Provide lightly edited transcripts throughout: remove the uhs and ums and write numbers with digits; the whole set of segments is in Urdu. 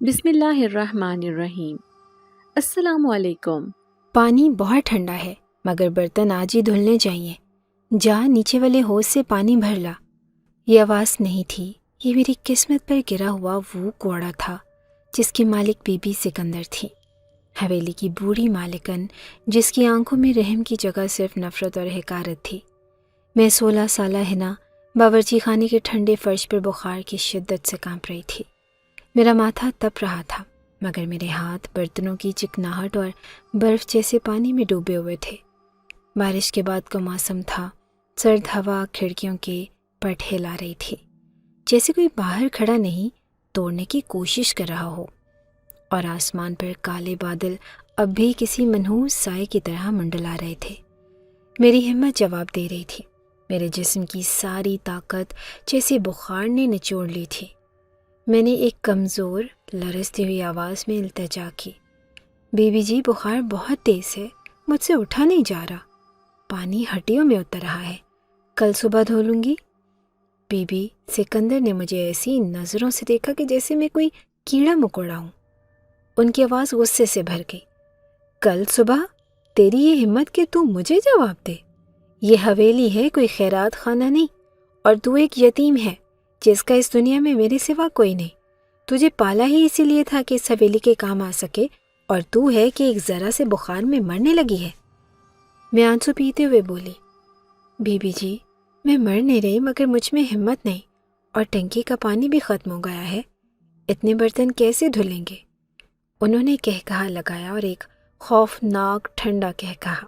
بسم اللہ الرحمن الرحیم۔ السلام علیکم۔ پانی بہت ٹھنڈا ہے مگر برتن آج ہی دھلنے چاہیے۔ جا نیچے والے حوض سے پانی بھر لا۔ یہ آواز نہیں تھی، یہ میری قسمت پر گرا ہوا وہ کوڑا تھا جس کی مالک بی بی سکندر تھی، حویلی کی بوڑھی مالکن جس کی آنکھوں میں رحم کی جگہ صرف نفرت اور حقارت تھی۔ میں 16 سالہ ہنا باورچی خانے کے ٹھنڈے فرش پر بخار کی شدت سے کانپ رہی تھی۔ میرا ماتھا تپ رہا تھا مگر میرے ہاتھ برتنوں کی چکناہٹ اور برف جیسے پانی میں ڈوبے ہوئے تھے۔ بارش کے بعد کا موسم تھا، سرد ہوا کھڑکیوں کے پٹ ہلا رہی تھی، جیسے کوئی باہر کھڑا نہیں توڑنے کی کوشش کر رہا ہو، اور آسمان پر کالے بادل اب بھی کسی منحوس سائے کی طرح منڈلا رہے تھے۔ میری ہمت جواب دے رہی تھی، میرے جسم کی ساری طاقت جیسے بخار نے نچوڑ لی تھی۔ میں نے ایک کمزور لرزتی ہوئی آواز میں التجا کی، بی بی جی بخار بہت تیز ہے، مجھ سے اٹھا نہیں جا رہا، پانی ہڈیوں میں اتر رہا ہے، کل صبح دھو لوں گی۔ بی بی سکندر نے مجھے ایسی نظروں سے دیکھا کہ جیسے میں کوئی کیڑا مکوڑا ہوں۔ ان کی آواز غصے سے بھر گئی۔ کل صبح؟ تیری یہ ہمت کہ تو مجھے جواب دے؟ یہ حویلی ہے، کوئی خیرات خانہ نہیں، اور تو ایک یتیم ہے جس کا اس دنیا میں میرے سوا کوئی نہیں۔ تجھے پالا ہی اسی لیے تھا کہ اس حویلی کے کام آ سکے، اور تو ہے کہ ایک ذرا سے بخار میں مرنے لگی ہے۔ میں آنسو پیتے ہوئے بولی، بی بی جی میں مر نہیں رہی مگر مجھ میں ہمت نہیں، اور ٹنکی کا پانی بھی ختم ہو گیا ہے، اتنے برتن کیسے دھلیں گے؟ انہوں نے کہکہا لگایا اور ایک خوفناک ٹھنڈا کہکہا۔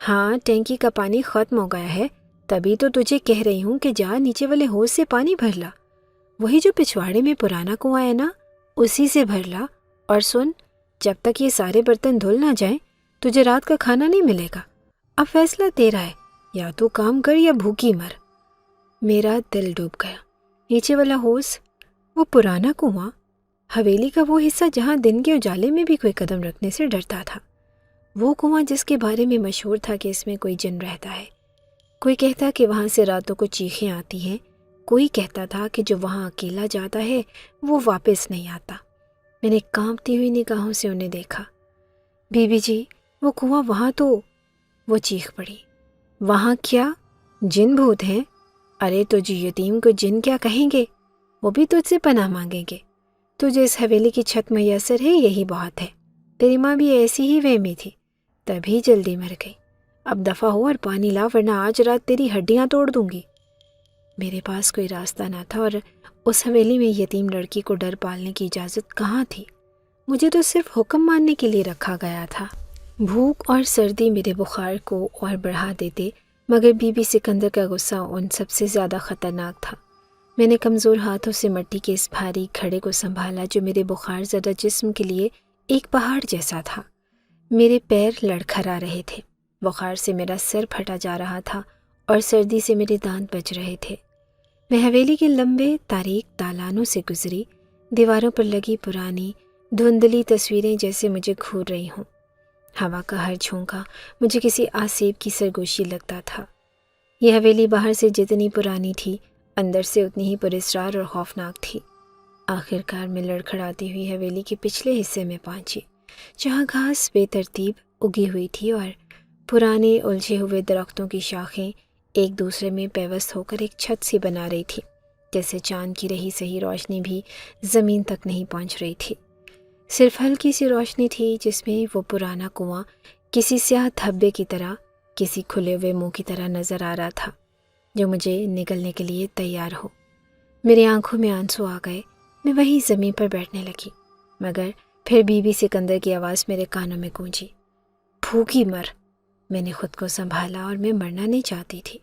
ہاں ٹینکی کا پانی ختم ہو گیا ہے، تبھی تو تجھے کہہ رہی ہوں کہ جا نیچے والے حوض سے پانی بھر لا، وہی جو پچھواڑے میں پرانا کنواں ہے نا، اسی سے بھر لا، اور سن، جب تک یہ سارے برتن دھل نہ جائیں تجھے رات کا کھانا نہیں ملے گا۔ اب فیصلہ تیرا ہے، یا تو کام کر یا بھوکی مر۔ میرا دل ڈوب گیا۔ نیچے والا حوض، وہ پرانا کنواں، حویلی کا وہ حصہ جہاں دن کے اجالے میں بھی کوئی قدم رکھنے سے ڈرتا تھا، وہ کنواں جس کے بارے میں مشہور تھا کہ اس میں کوئی جن رہتا ہے۔ کوئی کہتا کہ وہاں سے راتوں کو چیخیں آتی ہیں، کوئی کہتا تھا کہ جو وہاں اکیلا جاتا ہے وہ واپس نہیں آتا۔ میں نے کانپتی ہوئی نگاہوں سے انہیں دیکھا۔ بی بی جی وہ کنواں وہاں تو، وہ چیخ پڑی، وہاں کیا؟ جن بھوت ہیں؟ ارے تجھ یتیم کو جن کیا کہیں گے، وہ بھی تجھ سے پناہ مانگیں گے۔ تجھے اس حویلی کی چھت میسر ہے، یہی بہت ہے۔ تیری ماں بھی ایسی ہی وہمی تھی، تبھی جلدی مر گئی۔ اب دفع ہو اور پانی لا ورنہ آج رات تیری ہڈیاں توڑ دوں گی۔ میرے پاس کوئی راستہ نہ تھا، اور اس حویلی میں یتیم لڑکی کو ڈر پالنے کی اجازت کہاں تھی؟ مجھے تو صرف حکم ماننے کے لیے رکھا گیا تھا۔ بھوک اور سردی میرے بخار کو اور بڑھا دیتے، مگر بی بی سکندر کا غصہ ان سب سے زیادہ خطرناک تھا۔ میں نے کمزور ہاتھوں سے مٹی کے اس بھاری گھڑے کو سنبھالا جو میرے بخار زدہ جسم کے لیے ایک پہاڑ جیسا تھا۔ میرے پیر لڑکھڑا رہے تھے، بخار سے میرا سر پھٹا جا رہا تھا اور سردی سے میرے دانت بج رہے تھے۔ میں حویلی کے لمبے تاریک دالانوں سے گزری، دیواروں پر لگی پرانی دھندلی تصویریں جیسے مجھے گھور رہی ہوں۔ ہوا کا ہر جھونکا مجھے کسی آسیب کی سرگوشی لگتا تھا۔ یہ حویلی باہر سے جتنی پرانی تھی، اندر سے اتنی ہی پراسرار اور خوفناک تھی۔ آخر کار میں لڑکھڑاتی ہوئی حویلی کے پچھلے حصے میں پہنچی، جہاں گھاس بے ترتیب اگی ہوئی تھی اور پرانے الجھے ہوئے درختوں کی شاخیں ایک دوسرے میں پیوست ہو کر ایک چھت سی بنا رہی تھی، جیسے چاند کی رہی سہی روشنی بھی زمین تک نہیں پہنچ رہی تھی۔ صرف ہلکی سی روشنی تھی جس میں وہ پرانا کنواں کسی سیاہ دھبے کی طرح، کسی کھلے ہوئے منہ کی طرح نظر آ رہا تھا جو مجھے نگلنے کے لیے تیار ہو۔ میری آنکھوں میں آنسو آ گئے، میں وہیں زمین پر بیٹھنے لگی، مگر پھر بی بی سکندر کی آواز میرے کانوں میں گونجی، بھوکی مر۔ میں نے خود کو سنبھالا، اور میں مرنا نہیں چاہتی تھی،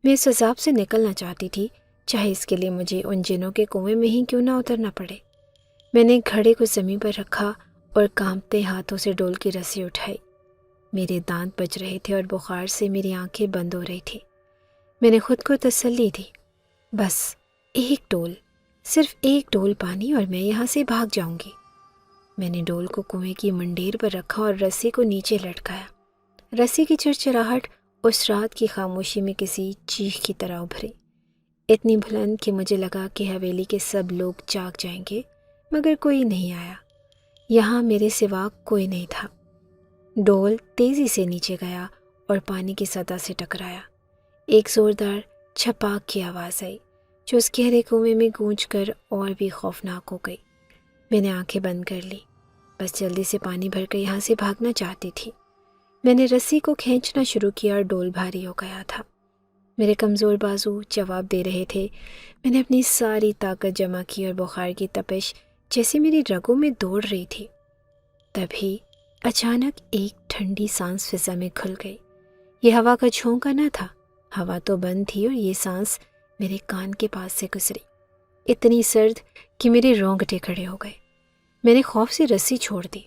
میں اس عذاب سے نکلنا چاہتی تھی، چاہے اس کے لیے مجھے ان جنوں کے کنویں میں ہی کیوں نہ اترنا پڑے۔ میں نے گھڑے کو زمین پر رکھا اور کانپتے ہاتھوں سے ڈول کی رسی اٹھائی۔ میرے دانت بج رہے تھے اور بخار سے میری آنکھیں بند ہو رہی تھی۔ میں نے خود کو تسلی دی، بس ایک ڈول، صرف ایک ڈول پانی اور میں یہاں سے بھاگ جاؤں گی۔ میں نے ڈول کو کنویں کی منڈیر پر رکھا اور رسی کو نیچے لٹکایا۔ رسی کی چرچراہٹ اس رات کی خاموشی میں کسی چیخ کی طرح ابھری، اتنی بلند کہ مجھے لگا کہ حویلی کے سب لوگ جاگ جائیں گے، مگر کوئی نہیں آیا۔ یہاں میرے سوا کوئی نہیں تھا۔ ڈول تیزی سے نیچے گیا اور پانی کی سطح سے ٹکرایا۔ ایک زوردار چھپاک کی آواز آئی جو اس گہرے کنویں میں گونج کر اور بھی خوفناک ہو گئی۔ میں نے آنکھیں بند کر لی، بس جلدی سے پانی بھر کر یہاں سے بھاگنا چاہتی تھی۔ میں نے رسی کو کھینچنا شروع کیا اور ڈول بھاری ہو گیا تھا۔ میرے کمزور بازو جواب دے رہے تھے۔ میں نے اپنی ساری طاقت جمع کی اور بخار کی تپش جیسے میری رگوں میں دوڑ رہی تھی۔ تبھی اچانک ایک ٹھنڈی سانس فضا میں کھل گئی۔ یہ ہوا کا جھونکا نہ تھا، ہوا تو بند تھی، اور یہ سانس میرے کان کے پاس سے گزری، اتنی سرد کہ میرے رونگٹے کھڑے ہو گئے۔ میں نے خوف سے رسی چھوڑ دی۔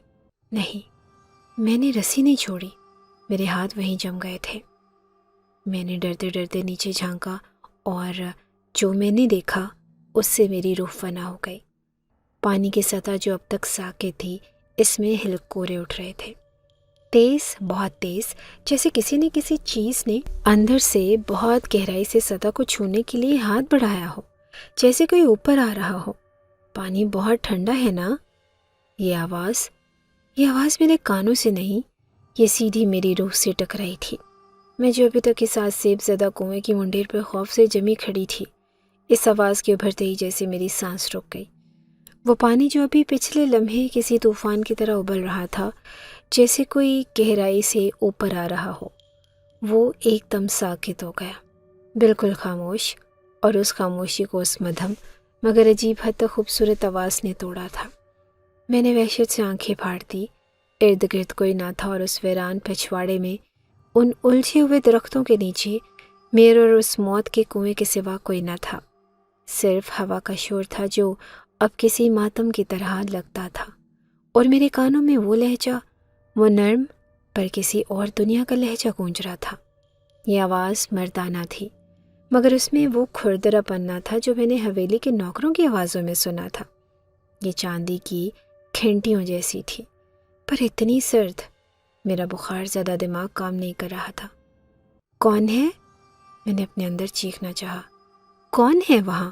نہیں، میں نے رسی نہیں چھوڑی، میرے ہاتھ وہیں جم گئے تھے۔ میں نے ڈرتے ڈرتے نیچے جھانکا اور جو میں نے دیکھا اس سے میری روح فنا ہو گئی۔ پانی کی سطح جو اب تک ساکت تھی، اس میں ہلکورے اٹھ رہے تھے، تیز، بہت تیز، جیسے کسی نے کسی چیز نے اندر سے بہت گہرائی سے سطح کو چھونے کے لیے ہاتھ بڑھایا ہو، جیسے کوئی اوپر آ رہا ہو۔ پانی بہت ٹھنڈا ہے نا؟ یہ آواز میرے کانوں سے نہیں، یہ سیدھی میری روح سے ٹکرائی تھی۔ میں جو ابھی تک اس آسیب زدہ کنویں کی منڈیر پر خوف سے جمی کھڑی تھی، اس آواز کے ابھرتے ہی جیسے میری سانس رک گئی۔ وہ پانی جو ابھی پچھلے لمحے کسی طوفان کی طرح ابل رہا تھا، جیسے کوئی گہرائی سے اوپر آ رہا ہو، وہ ایک دم ساکت ہو گیا، بالکل خاموش، اور اس خاموشی کو اس مدھم مگر عجیب حد تک خوبصورت آواز نے توڑا تھا۔ میں نے وحشت سے آنکھیں پھاڑ دی۔ ارد گرد کوئی نہ تھا، اور اس ویران پچھواڑے میں، ان الجھے ہوئے درختوں کے نیچے، میرے اور اس موت کے کنویں کے سوا کوئی نہ تھا۔ صرف ہوا کا شور تھا جو اب کسی ماتم کی طرح لگتا تھا، اور میرے کانوں میں وہ لہجہ، وہ نرم پر کسی اور دنیا کا لہجہ گونج رہا تھا۔ یہ آواز مردانہ تھی، مگر اس میں وہ کھردرا پن نہ تھا جو میں نے حویلی کے نوکروں کی آوازوں میں سنا تھا۔ یہ چاندی کی کھینٹیوں جیسی تھی، پر اتنی سرد۔ میرا بخار زدہ دماغ کام نہیں کر رہا تھا۔ کون ہے؟ میں نے اپنے اندر چیخنا چاہا۔ کون ہے وہاں؟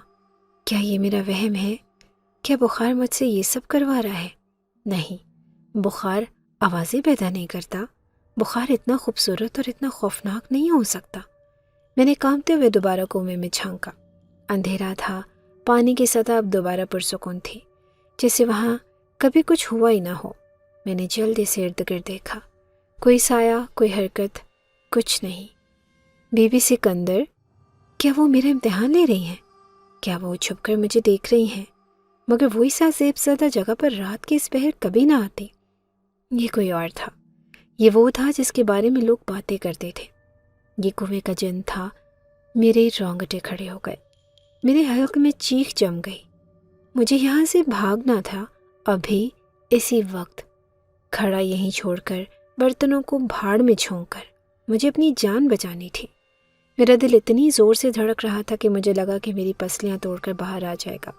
کیا یہ میرا وہم ہے؟ کیا بخار مجھ سے یہ سب کروا رہا ہے؟ نہیں، بخار آوازیں پیدا نہیں کرتا۔ بخار اتنا خوبصورت اور اتنا خوفناک نہیں ہو سکتا۔ میں نے کانپتے ہوئے دوبارہ کنویں میں جھانکا۔ اندھیرا تھا، پانی کی سطح اب دوبارہ پرسکون تھی، جیسے وہاں کبھی کچھ ہوا ہی نہ ہو۔ میں نے جلدی سے ارد گرد دیکھا، کوئی سایہ، کوئی حرکت، کچھ نہیں۔ بی بی سکندر، کیا وہ میرا امتحان لے رہی ہیں؟ کیا وہ چھپ کر مجھے دیکھ رہی ہیں؟ مگر وہی سا زیب زدہ جگہ پر رات کے اس پہر کبھی نہ آتی۔ یہ کوئی اور تھا، یہ وہ تھا جس کے بارے میں لوگ باتیں کرتے تھے۔ یہ کنویں کا جن تھا۔ میرے رونگٹے کھڑے ہو گئے، میرے حلق میں چیخ جم گئی۔ مجھے یہاں سے بھاگنا تھا، ابھی اسی وقت، کھڑا یہیں چھوڑ کر، برتنوں کو بھاڑ میں جھونک کر مجھے اپنی جان بچانی تھی۔ میرا دل اتنی زور سے دھڑک رہا تھا کہ مجھے لگا کہ میری پسلیاں توڑ کر باہر آ جائے گا۔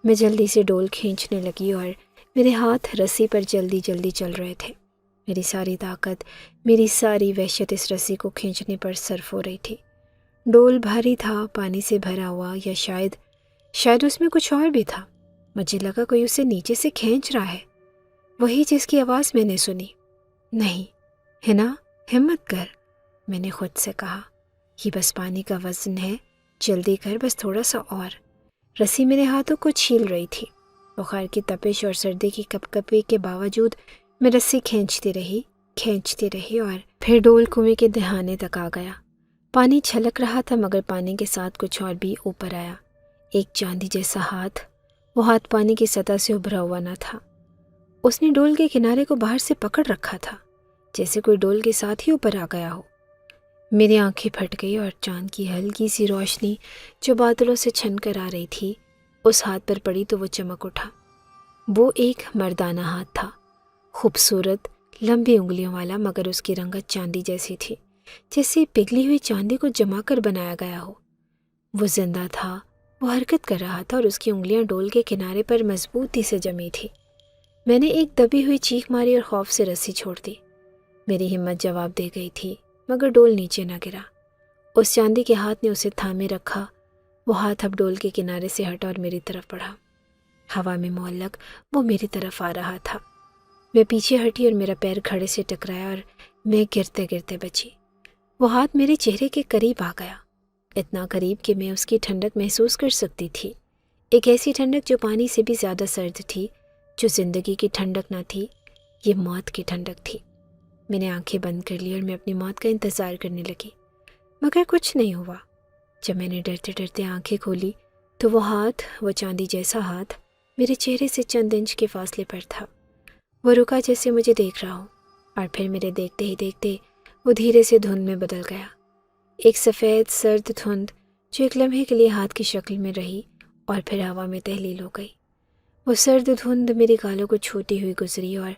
میں جلدی سے ڈول کھینچنے لگی اور میرے ہاتھ رسی پر جلدی جلدی چل رہے تھے۔ میری ساری طاقت، میری ساری وحشت اس رسی کو کھینچنے پر صرف ہو رہی تھی۔ ڈول بھاری تھا، پانی سے بھرا ہوا، یا شاید اس میں کچھ اور بھی تھا۔ مجھے لگا کوئی اسے نیچے سے کھینچ رہا ہے، وہی جس کی آواز میں نے سنی۔ نہیں ہنا، ہمت کر، میں نے خود سے کہا، یہ بس پانی کا وزن ہے، جلدی کر، بس تھوڑا سا اور۔ رسی میرے ہاتھوں کو چھیل رہی تھی۔ بخار کی تپش اور سردی کی کپ کپی کے باوجود میں رسی کھینچتی رہی اور پھر ڈول کنویں کے دہانے تک آ گیا۔ پانی چھلک رہا تھا، مگر پانی کے ساتھ کچھ اور بھی اوپر آیا، ایک چاندی جیسا ہاتھ۔ وہ ہاتھ پانی کی سطح سے ابھرا ہوا نہ تھا، اس نے ڈول کے کنارے کو باہر سے پکڑ رکھا تھا، جیسے کوئی ڈول کے ساتھ ہی اوپر آ گیا ہو۔ میری آنکھیں پھٹ گئی اور چاند کی ہلکی سی روشنی جو بادلوں سے چھن کر آ رہی تھی اس ہاتھ پر پڑی تو وہ چمک اٹھا۔ وہ ایک مردانہ ہاتھ تھا، خوبصورت، لمبی انگلیوں والا، مگر اس کی رنگت چاندی جیسی تھی، جیسے پگھلی ہوئی چاندی کو جما کر بنایا گیا ہو۔ وہ زندہ تھا، وہ حرکت کر رہا تھا، اور اس کی انگلیاں ڈول کے کنارے پر مضبوطی سے جمی تھی۔ میں نے ایک دبی ہوئی چیخ ماری اور خوف سے رسی چھوڑ دی۔ میری ہمت جواب دے گئی تھی، مگر ڈول نیچے نہ گرا۔ اس چاندی کے ہاتھ نے اسے تھامے رکھا۔ وہ ہاتھ اب ڈول کے کنارے سے ہٹا اور میری طرف بڑھا۔ ہوا میں معلق وہ میری طرف آ رہا تھا۔ میں پیچھے ہٹی اور میرا پیر گھڑے سے ٹکرایا اور میں گرتے گرتے بچی۔ وہ ہاتھ میرے چہرے کے قریب آ گیا، اتنا قریب کہ میں اس کی ٹھنڈک محسوس کر سکتی تھی، ایک ایسی ٹھنڈک جو پانی سے بھی زیادہ سرد تھی، جو زندگی کی ٹھنڈک نہ تھی، یہ موت کی ٹھنڈک تھی۔ میں نے آنکھیں بند کر لی اور میں اپنی موت کا انتظار کرنے لگی، مگر کچھ نہیں ہوا۔ جب میں نے ڈرتے ڈرتے آنکھیں کھولی تو وہ ہاتھ، وہ چاندی جیسا ہاتھ، میرے چہرے سے چند انچ کے فاصلے پر تھا۔ وہ رکا جیسے مجھے دیکھ رہا ہو، اور پھر میرے دیکھتے ہی دیکھتے وہ دھیرے سے دھند میں بدل گیا، ایک سفید سرد دھند جو ایک لمحے کے لیے ہاتھ کی شکل میں رہی اور پھر ہوا میں تحلیل ہو گئی۔ وہ سرد دھند میری گالوں کو چھوتی ہوئی گزری اور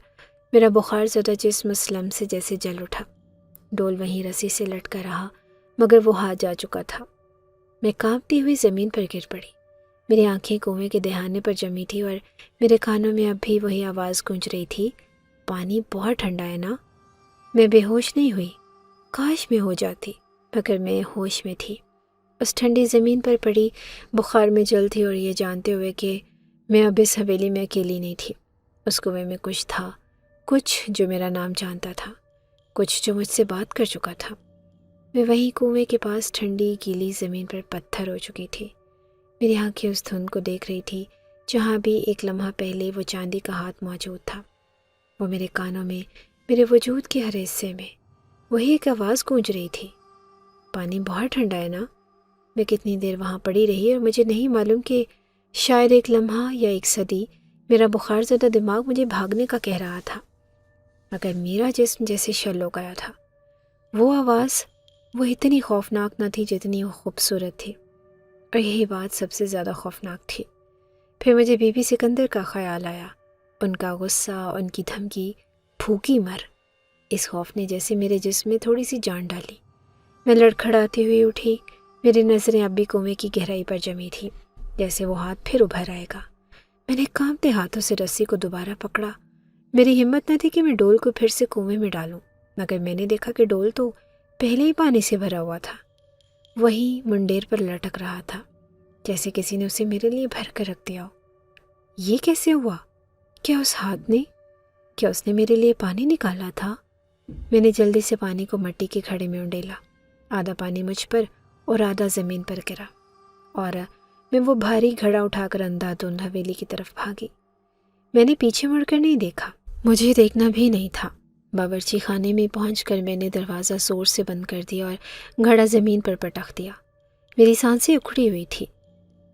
میرا بخار زدہ جسم اسلم سے جیسے جل اٹھا۔ ڈول وہیں رسی سے لٹکا رہا، مگر وہ ہاتھ جا چکا تھا۔ میں کانپتی ہوئی زمین پر گر پڑی، میری آنکھیں کنویں کے دہانے پر جمی تھی اور میرے کانوں میں اب بھی وہی آواز گونج رہی تھی، پانی بہت ٹھنڈا ہے نا۔ میں بے ہوش نہیں ہوئی، کاش میں ہو جاتی، مگر میں ہوش میں تھی، اس ٹھنڈی زمین پر پڑی، بخار میں جل تھی، اور یہ جانتے ہوئے کہ میں اب اس حویلی میں اکیلی نہیں تھی۔ اس کنویں میں کچھ تھا، کچھ جو میرا نام جانتا تھا، کچھ جو مجھ سے بات کر چکا تھا۔ میں وہیں کنویں کے پاس ٹھنڈی گیلی زمین پر پتھر ہو چکی تھی، میری آنکھیں اس دھند کو دیکھ رہی تھی جہاں بھی ایک لمحہ پہلے وہ چاندی کا ہاتھ موجود تھا۔ وہ میرے کانوں میں، میرے وجود کے ہر حصے میں وہی ایک آواز گونج رہی تھی، پانی بہت ٹھنڈا ہے نا۔ میں کتنی دیر وہاں پڑی رہی اور مجھے نہیں معلوم کہ شاید ایک لمحہ یا ایک صدی میرا بخار زدہ دماغ مجھے بھاگنے کا کہہ رہا تھا، مگر میرا جسم جیسے شل ہو گیا تھا۔ وہ آواز وہ اتنی خوفناک نہ تھی جتنی وہ خوبصورت تھی، اور یہی بات سب سے زیادہ خوفناک تھی۔ پھر مجھے بی بی سکندر کا خیال آیا، ان کا غصہ، ان کی دھمکی، پھوکی مر۔ اس خوف نے جیسے میرے جسم میں تھوڑی سی جان ڈالی۔ میں لڑکھڑاتی ہوئی اٹھی، میری نظریں اب بھی کنویں کی گہرائی پر جمی تھی، جیسے وہ ہاتھ پھر ابھر آئے گا۔ میں نے کانپتے ہاتھوں سے رسی کو دوبارہ پکڑا۔ میری ہمت نہ تھی کہ میں ڈول کو پھر سے کنویں میں ڈالوں، مگر میں نے دیکھا کہ ڈول تو پہلے ہی پانی سے بھرا ہوا تھا، وہیں منڈیر پر لٹک رہا تھا، جیسے کسی نے اسے میرے لیے بھر کر رکھ دیا ہو۔ یہ کیسے ہوا؟ کیا اس ہاتھ نے، کیا اس نے میرے لیے پانی نکالا تھا؟ میں نے جلدی سے پانی کو مٹی کے گھڑے میں انڈیلا، آدھا پانی مجھ پر اور آدھا زمین پر گرا، اور میں وہ بھاری گھڑا اٹھا کر اندھا دھند حویلی کی طرف بھاگی۔ میں نے پیچھے مڑ کر نہیں دیکھا، مجھے دیکھنا بھی نہیں تھا۔ باورچی خانے میں پہنچ کر میں نے دروازہ زور سے بند کر دیا اور گھڑا زمین پر پٹخ دیا۔ میری سانسیں اکھڑی ہوئی تھی۔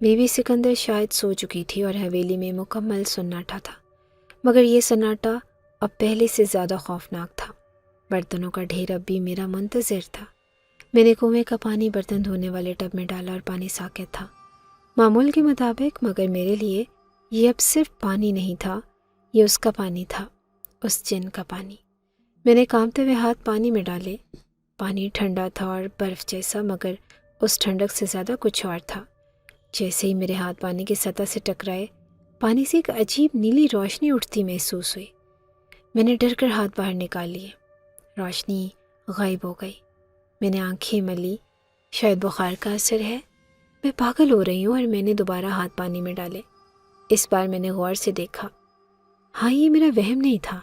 بی بی سکندر شاید سو چکی تھی اور حویلی میں مکمل سناٹا تھا، مگر یہ سناٹا اب پہلے سے زیادہ خوفناک تھا۔ برتنوں کا ڈھیر اب بھی میرا منتظر تھا۔ میں نے کنویں کا پانی برتن دھونے والے ٹب میں ڈالا اور پانی ساکت تھا، معمول کے مطابق، مگر میرے لیے یہ اب صرف پانی نہیں تھا، یہ اس کا پانی تھا، اس جن کا پانی۔ میں نے کانپتے ہوئے ہاتھ پانی میں ڈالے۔ پانی ٹھنڈا تھا اور برف جیسا، مگر اس ٹھنڈک سے زیادہ کچھ اور تھا۔ جیسے ہی میرے ہاتھ پانی کی سطح سے ٹکرائے، پانی سے ایک عجیب نیلی روشنی اٹھتی محسوس ہوئی۔ میں نے ڈر کر ہاتھ باہر نکال لیے، روشنی غائب ہو گئی۔ میں نے آنکھیں ملی، شاید بخار کا اثر ہے، میں پاگل ہو رہی ہوں، اور میں نے دوبارہ ہاتھ پانی میں ڈالے۔ اس بار میں نے غور سے دیکھا، ہاں یہ میرا وہم نہیں تھا،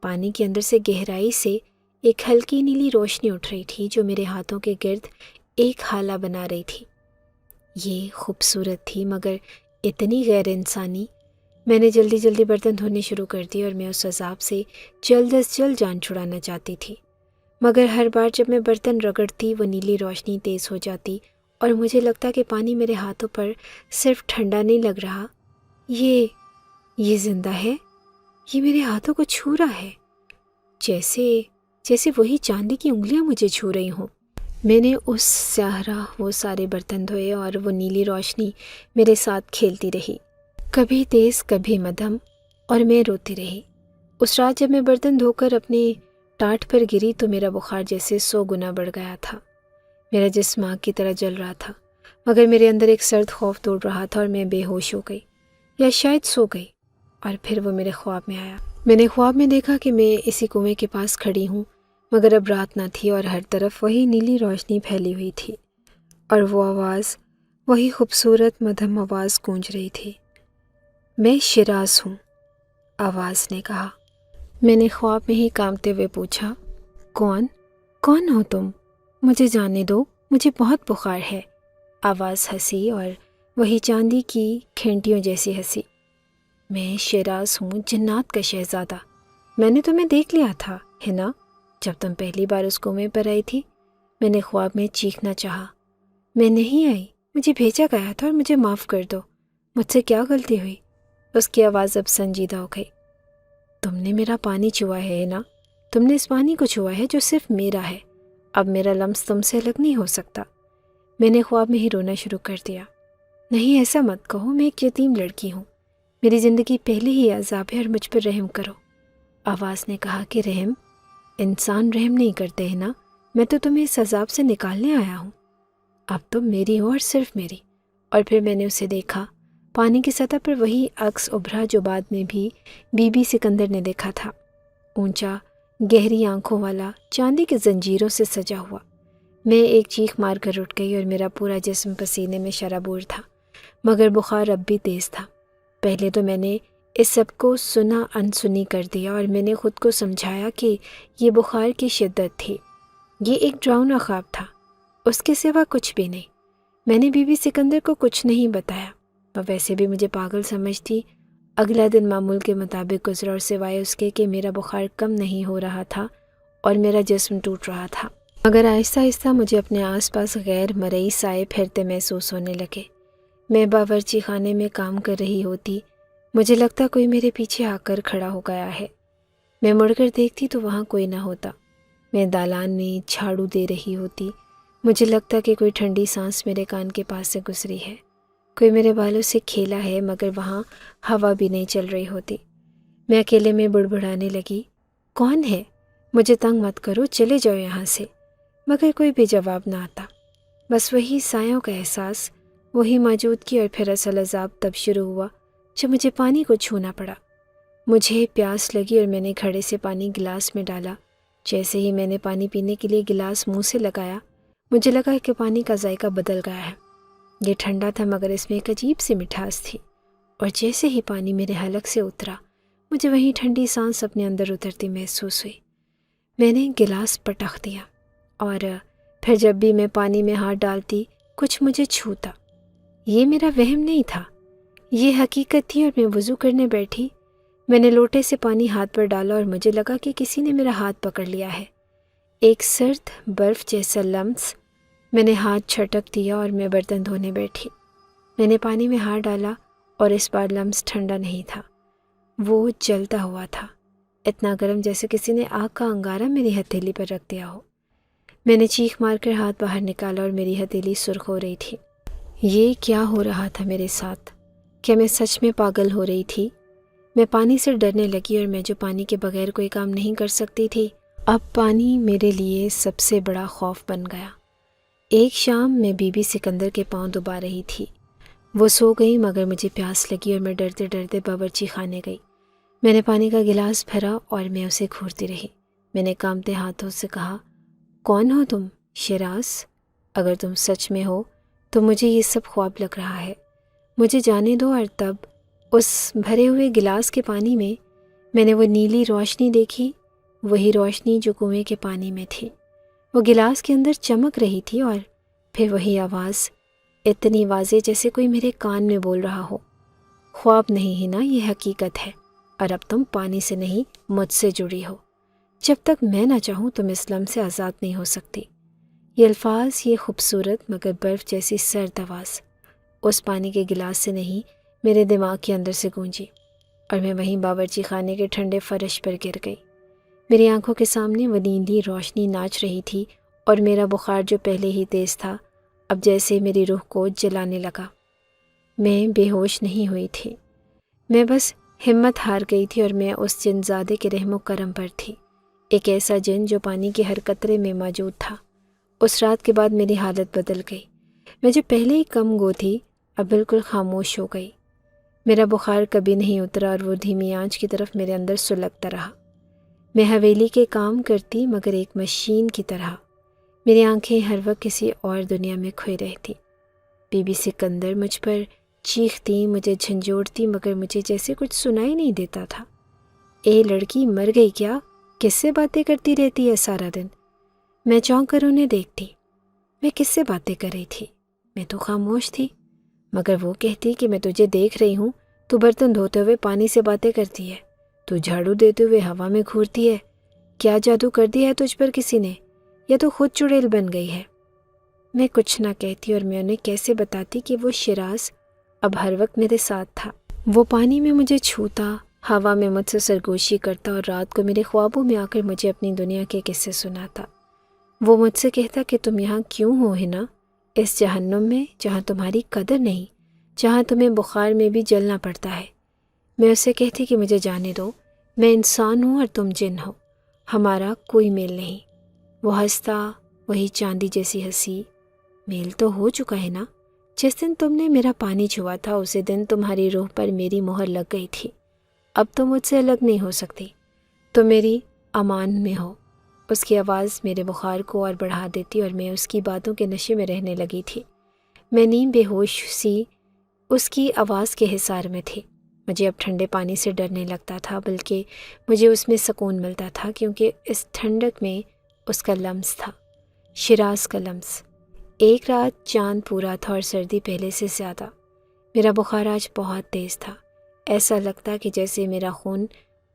پانی کے اندر سے گہرائی سے ایک ہلکی نیلی روشنی اٹھ رہی تھی جو میرے ہاتھوں کے گرد ایک ہالہ بنا رہی تھی۔ یہ خوبصورت تھی مگر اتنی غیر انسانی۔ میں نے جلدی جلدی برتن دھونے شروع کر دیے اور میں اس عذاب سے جلد از جلد جان چھڑانا چاہتی تھی، مگر ہر بار جب میں برتن رگڑتی وہ نیلی روشنی تیز ہو جاتی اور مجھے لگتا کہ پانی میرے ہاتھوں پر صرف ٹھنڈا نہیں لگ رہا، یہ زندہ ہے، یہ میرے ہاتھوں کو چھو رہا ہے، جیسے وہی چاندی کی انگلیاں مجھے چھو رہی ہوں۔ میں نے اس سیاہ راہ وہ سارے برتن دھوئے اور وہ نیلی روشنی میرے ساتھ کھیلتی رہی، کبھی تیز کبھی مدھم، اور میں روتی رہی۔ اس رات جب میں برتن دھو کر اپنے ٹاٹ پر گری تو میرا بخار جیسے 100 گنا بڑھ گیا تھا، میرا جسم آگ کی طرح جل رہا تھا، مگر میرے اندر ایک سرد خوف دوڑ رہا تھا اور میں بے ہوش ہو گئی، یا شاید سو گئی۔ اور پھر وہ میرے خواب میں آیا۔ میں نے خواب میں دیکھا کہ میں اسی کنویں کے پاس کھڑی ہوں، مگر اب رات نہ تھی اور ہر طرف وہی نیلی روشنی پھیلی ہوئی تھی، اور وہ آواز، وہی خوبصورت مدھم آواز گونج رہی تھی، میں شیراز ہوں، آواز نے کہا۔ میں نے خواب میں ہی کانپتے ہوئے پوچھا، کون ہو تم؟ مجھے جانے دو، مجھے بہت بخار ہے۔ آواز ہنسی، اور وہی چاندی کی کھینٹیوں جیسی ہنسی۔ میں شیراز ہوں، جنات کا شہزادہ۔ میں نے تمہیں دیکھ لیا تھا، ہے نا، جب تم پہلی بار اس کنویں پر آئی تھی۔ میں نے خواب میں چیخنا چاہا، میں نہیں آئی، مجھے بھیجا گیا تھا، اور مجھے معاف کر دو، مجھ سے کیا غلطی ہوئی؟ اس کی آواز اب سنجیدہ ہو گئی۔ تم نے میرا پانی چھوا ہے نا، تم نے اس پانی کو چھوا ہے جو صرف میرا ہے۔ اب میرا لمس تم سے الگ نہیں ہو سکتا۔ میں نے خواب میں ہی رونا شروع کر دیا۔ نہیں، ایسا مت کہو، میں ایک یتیم لڑکی ہوں، میری زندگی پہلے ہی عذاب ہے، اور مجھ پر رحم کرو۔ آواز نے کہا کہ رحم؟ انسان رحم نہیں کرتے ہیں نا، میں تو تمہیں اس عذاب سے نکالنے آیا ہوں۔ اب تم میری ہو اور صرف میری۔ اور پھر میں نے اسے دیکھا، پانی کی سطح پر وہی عکس ابھرا جو بعد میں بھی بی بی سکندر نے دیکھا تھا، اونچا، گہری آنکھوں والا، چاندی کی زنجیروں سے سجا ہوا۔ میں ایک چیخ مار کر اٹھ گئی، اور میرا پورا جسم پسینے میں شرابور تھا، مگر بخار اب بھی تیز تھا۔ پہلے تو میں نے اس سب کو سنا انسنی کر دیا، اور میں نے خود کو سمجھایا کہ یہ بخار کی شدت تھی، یہ ایک ڈراؤنا خواب تھا، اس کے سوا کچھ بھی نہیں۔ میں نے بی بی سکندر کو کچھ نہیں بتایا، وہ ویسے بھی مجھے پاگل سمجھتی۔ اگلا دن معمول کے مطابق گزرا، اور سوائے اس کے کہ میرا بخار کم نہیں ہو رہا تھا اور میرا جسم ٹوٹ رہا تھا، مگر آہستہ آہستہ مجھے اپنے آس پاس غیر مرئی سائے پھرتے محسوس ہونے لگے۔ میں باورچی خانے میں کام کر رہی ہوتی، مجھے لگتا کوئی میرے پیچھے آ کر کھڑا ہو گیا ہے۔ میں مڑ کر دیکھتی تو وہاں کوئی نہ ہوتا۔ میں دالان میں جھاڑو دے رہی ہوتی، مجھے لگتا کہ کوئی ٹھنڈی سانس میرے کان کے پاس سے گزری ہے، کوئی میرے بالوں سے کھیلا ہے، مگر وہاں ہوا بھی نہیں چل رہی ہوتی۔ میں اکیلے میں بڑبڑانے لگی، کون ہے؟ مجھے تنگ مت کرو، چلے جاؤ یہاں سے۔ مگر کوئی بھی جواب نہ آتا، بس وہی سایوں کا احساس، وہی موجودگی۔ اور پھر اصل عذاب تب شروع ہوا جب مجھے پانی کو چھونا پڑا۔ مجھے پیاس لگی، اور میں نے گھڑے سے پانی گلاس میں ڈالا۔ جیسے ہی میں نے پانی پینے کے لیے گلاس منہ سے لگایا، مجھے لگا کہ پانی کا ذائقہ بدل گیا ہے۔ یہ ٹھنڈا تھا، مگر اس میں ایک عجیب سی مٹھاس تھی، اور جیسے ہی پانی میرے حلق سے اترا، مجھے وہی ٹھنڈی سانس اپنے اندر اترتی محسوس ہوئی۔ میں نے گلاس پٹخ دیا، اور پھر جب بھی میں پانی میں ہاتھ ڈالتی کچھ مجھے چھوتا۔ یہ میرا وہم نہیں تھا، یہ حقیقت تھی۔ اور میں وضو کرنے بیٹھی، میں نے لوٹے سے پانی ہاتھ پر ڈالا، اور مجھے لگا کہ کسی نے میرا ہاتھ پکڑ لیا ہے، ایک سرد برف جیسا لمس۔ میں نے ہاتھ چھٹک دیا، اور میں برتن دھونے بیٹھی۔ میں نے پانی میں ہاتھ ڈالا، اور اس بار لمس ٹھنڈا نہیں تھا، وہ جلتا ہوا تھا، اتنا گرم جیسے کسی نے آگ کا انگارہ میری ہتھیلی پر رکھ دیا ہو۔ میں نے چیخ مار کر ہاتھ باہر نکالا، اور میری ہتھیلی سرخ ہو رہی تھی۔ یہ کیا ہو رہا تھا میرے ساتھ؟ کیا میں سچ میں پاگل ہو رہی تھی؟ میں پانی سے ڈرنے لگی، اور میں جو پانی کے بغیر کوئی کام نہیں کر سکتی تھی، اب پانی میرے لیے سب سے بڑا خوف بن گیا۔ ایک شام میں بی بی سکندر کے پاؤں دبا رہی تھی، وہ سو گئی، مگر مجھے پیاس لگی، اور میں ڈرتے ڈرتے باورچی خانے گئی۔ میں نے پانی کا گلاس بھرا، اور میں اسے گھورتی رہی۔ میں نے کانپتے ہاتھوں سے کہا، کون ہو تم، شیراز؟ اگر تم سچ میں ہو تو مجھے یہ سب خواب لگ رہا ہے، مجھے جانے دو۔ اور تب اس بھرے ہوئے گلاس کے پانی میں نے وہ نیلی روشنی دیکھی، وہی روشنی جو کنویں کے پانی میں تھی، وہ گلاس کے اندر چمک رہی تھی۔ اور پھر وہی آواز، اتنی واضح جیسے کوئی میرے کان میں بول رہا ہو، خواب نہیں ہے نا، یہ حقیقت ہے، اور اب تم پانی سے نہیں مجھ سے جڑی ہو۔ جب تک میں نہ چاہوں تم اس لمحے سے آزاد نہیں ہو سکتی۔ یہ الفاظ، یہ خوبصورت مگر برف جیسی سرد آواز اس پانی کے گلاس سے نہیں، میرے دماغ کے اندر سے گونجی، اور میں وہیں باورچی خانے کے ٹھنڈے فرش پر گر گئی۔ میری آنکھوں کے سامنے وہ نیلی روشنی ناچ رہی تھی، اور میرا بخار جو پہلے ہی تیز تھا، اب جیسے میری روح کو جلانے لگا۔ میں بے ہوش نہیں ہوئی تھی، میں بس ہمت ہار گئی تھی، اور میں اس جن زادے کے رحم و کرم پر تھی، ایک ایسا جن جو پانی کے ہر قطرے میں موجود تھا۔ اس رات کے بعد میری حالت بدل گئی۔ میں جو پہلے ہی کم گو تھی، اب بالکل خاموش ہو گئی۔ میرا بخار کبھی نہیں اترا، اور وہ دھیمی آنچ کی طرف میرے اندر سلگتا رہا۔ میں حویلی کے کام کرتی، مگر ایک مشین کی طرح۔ میری آنکھیں ہر وقت کسی اور دنیا میں کھوئی رہتی۔ بی بی سکندر مجھ پر چیختی، مجھے جھنجھوڑتی، مگر مجھے جیسے کچھ سنائی نہیں دیتا تھا۔ اے لڑکی، مر گئی کیا؟ کس سے باتیں کرتی رہتی ہے سارا دن؟ میں چونک کر انہیں دیکھتی۔ میں کس سے باتیں کر رہی تھی؟ میں تو خاموش تھی، مگر وہ کہتی کہ میں تجھے دیکھ رہی ہوں، تو برتن دھوتے ہوئے پانی سے باتیں کرتی ہے، تو جھاڑو دیتے ہوئے ہوا میں گھورتی ہے۔ کیا جادو کر دیا ہے تجھ پر کسی نے، یا تو خود چڑیل بن گئی ہے؟ میں کچھ نہ کہتی اور میں انہیں کیسے بتاتی کہ وہ شیراز اب ہر وقت میرے ساتھ تھا۔ وہ پانی میں مجھے چھوتا، ہوا میں مجھ سے سرگوشی کرتا اور رات کو میرے خوابوں میں آ کر مجھے اپنی دنیا کے قصے سناتا۔ وہ مجھ سے کہتا کہ تم یہاں کیوں ہو ہنا، اس جہنم میں جہاں تمہاری قدر نہیں، جہاں تمہیں بخار میں بھی جلنا پڑتا ہے۔ میں اسے کہتی کہ مجھے جانے دو، میں انسان ہوں اور تم جن ہو، ہمارا کوئی میل نہیں۔ وہ ہنستا، وہی چاندی جیسی ہنسی۔ میل تو ہو چکا ہے نا، جس دن تم نے میرا پانی چھوا تھا اسی دن تمہاری روح پر میری مہر لگ گئی تھی۔ اب تم مجھ سے الگ نہیں ہو سکتی، تم میری امان میں ہو۔ اس کی آواز میرے بخار کو اور بڑھا دیتی اور میں اس کی باتوں کے نشے میں رہنے لگی تھی۔ میں نیم بے ہوش سی اس کی آواز کے حصار میں تھی۔ مجھے اب ٹھنڈے پانی سے ڈرنے لگتا تھا، بلکہ مجھے اس میں سکون ملتا تھا، کیونکہ اس ٹھنڈک میں اس کا لمس تھا، شیراز کا لمس۔ ایک رات چاند پورا تھا اور سردی پہلے سے زیادہ۔ میرا بخار آج بہت تیز تھا، ایسا لگتا کہ جیسے میرا خون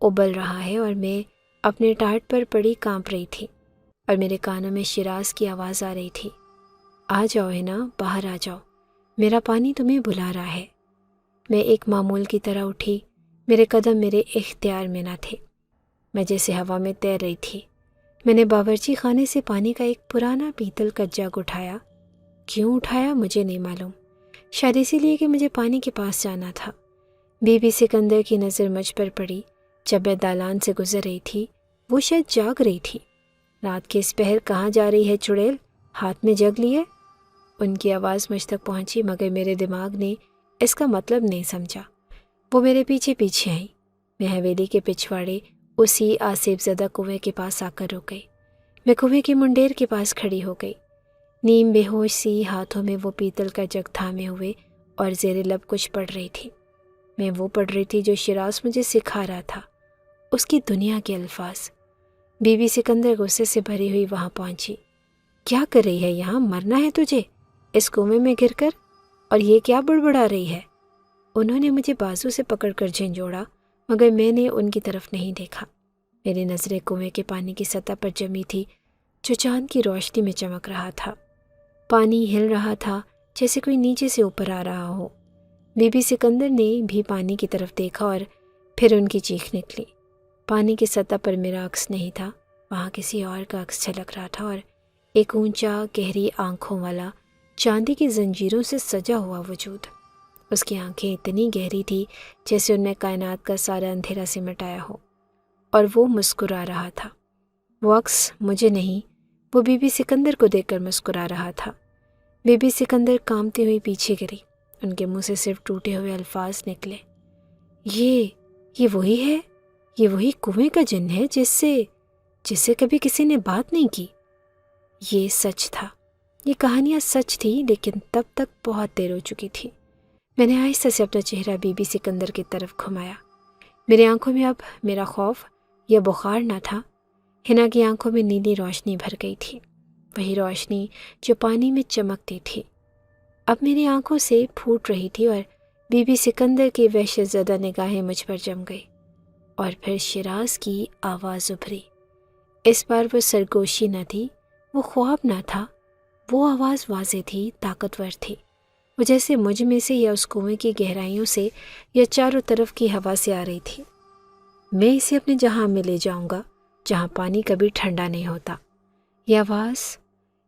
ابل رہا ہے اور میں اپنے ٹاٹ پر پڑی کانپ رہی تھی، اور میرے کانوں میں شیراز کی آواز آ رہی تھی، آ جاؤ ہے نا، باہر آ جاؤ، میرا پانی تمہیں بلا رہا ہے۔ میں ایک معمول کی طرح اٹھی، میرے قدم میرے اختیار میں نہ تھے، میں جیسے ہوا میں تیر رہی تھی۔ میں نے باورچی خانے سے پانی کا ایک پرانا پیتل کا جگ اٹھایا۔ کیوں اٹھایا مجھے نہیں معلوم، شاید اسی لیے کہ مجھے پانی کے پاس جانا تھا۔ بی بی سکندر کی نظر مجھ پر پڑی جب میں دالان سے گزر رہی تھی۔ وہ شاید جاگ رہی تھی۔ رات کے اس پہر کہاں جا رہی ہے چڑیل، ہاتھ میں جگ لیے؟ ان کی آواز مجھ تک پہنچی، مگر میرے دماغ نے اس کا مطلب نہیں سمجھا۔ وہ میرے پیچھے پیچھے آئیں۔ میں حویلی کے پچھواڑے اسی آسیب زدہ کنویں کے پاس آ کر رک گئی۔ میں کنویں کی منڈیر کے پاس کھڑی ہو گئی، نیم بے ہوش سی، ہاتھوں میں وہ پیتل کا جگ تھامے ہوئے، اور زیر لب کچھ پڑھ رہی تھی۔ میں وہ پڑھ رہی تھی جو شیراز مجھے سکھا رہا تھا، اس کی دنیا کے الفاظ۔ بی بی سکندر غصے سے بھری ہوئی وہاں پہنچی۔ کیا کر رہی ہے یہاں، مرنا ہے تجھے اس کنویں میں گر کر، اور یہ کیا بڑبڑا رہی ہے؟ انہوں نے مجھے بازو سے پکڑ کر جھنجھوڑا، مگر میں نے ان کی طرف نہیں دیکھا۔ میری نظریں کنویں کے پانی کی سطح پر جمی تھی جو چاند کی روشنی میں چمک رہا تھا۔ پانی ہل رہا تھا جیسے کوئی نیچے سے اوپر آ رہا ہو۔ بی بی سکندر نے بھی پانی کی طرف دیکھا اور پھر ان کی چیخ نکلی۔ پانی کی سطح پر میرا عکس نہیں تھا، وہاں کسی اور کا عکس جھلک رہا تھا، اور ایک اونچا گہری آنکھوں والا چاندی کی زنجیروں سے سجا ہوا وجود۔ اس کی آنکھیں اتنی گہری تھی جیسے ان نے کائنات کا سارا اندھیرا سمٹایا ہو، اور وہ مسکرا رہا تھا۔ وہ عکس مجھے نہیں، وہ بی بی سکندر کو دیکھ کر مسکرا رہا تھا۔ بی بی سکندر کانپتی ہوئی پیچھے گری، ان کے منہ سے صرف ٹوٹے ہوئے الفاظ نکلے۔ یہ وہی ہے، یہ وہی کنویں کا جن ہے جس سے کبھی کسی نے بات نہیں کی۔ یہ سچ تھا، یہ کہانیاں سچ تھی، لیکن تب تک بہت دیر ہو چکی تھی۔ میں نے آہستہ سے اپنا چہرہ بی بی سکندر کی طرف گھمایا۔ میری آنکھوں میں اب میرا خوف یا بخار نہ تھا، ہنا کی آنکھوں میں نیلی روشنی بھر گئی تھی، وہی روشنی جو پانی میں چمکتی تھی اب میری آنکھوں سے پھوٹ رہی تھی، اور بی بی سکندر کی وحشت زدہ نگاہیں مجھ پر جم گئی۔ اور پھر شیراز کی آواز ابھری۔ اس بار وہ سرگوشی نہ تھی، وہ خواب نہ تھا، وہ آواز واضح تھی، طاقتور تھی، وہ جیسے مجھ میں سے یا اس کنویں کی گہرائیوں سے یا چاروں طرف کی ہوا سے آ رہی تھی۔ میں اسے اپنے جہاں میں لے جاؤں گا جہاں پانی کبھی ٹھنڈا نہیں ہوتا۔ یہ آواز،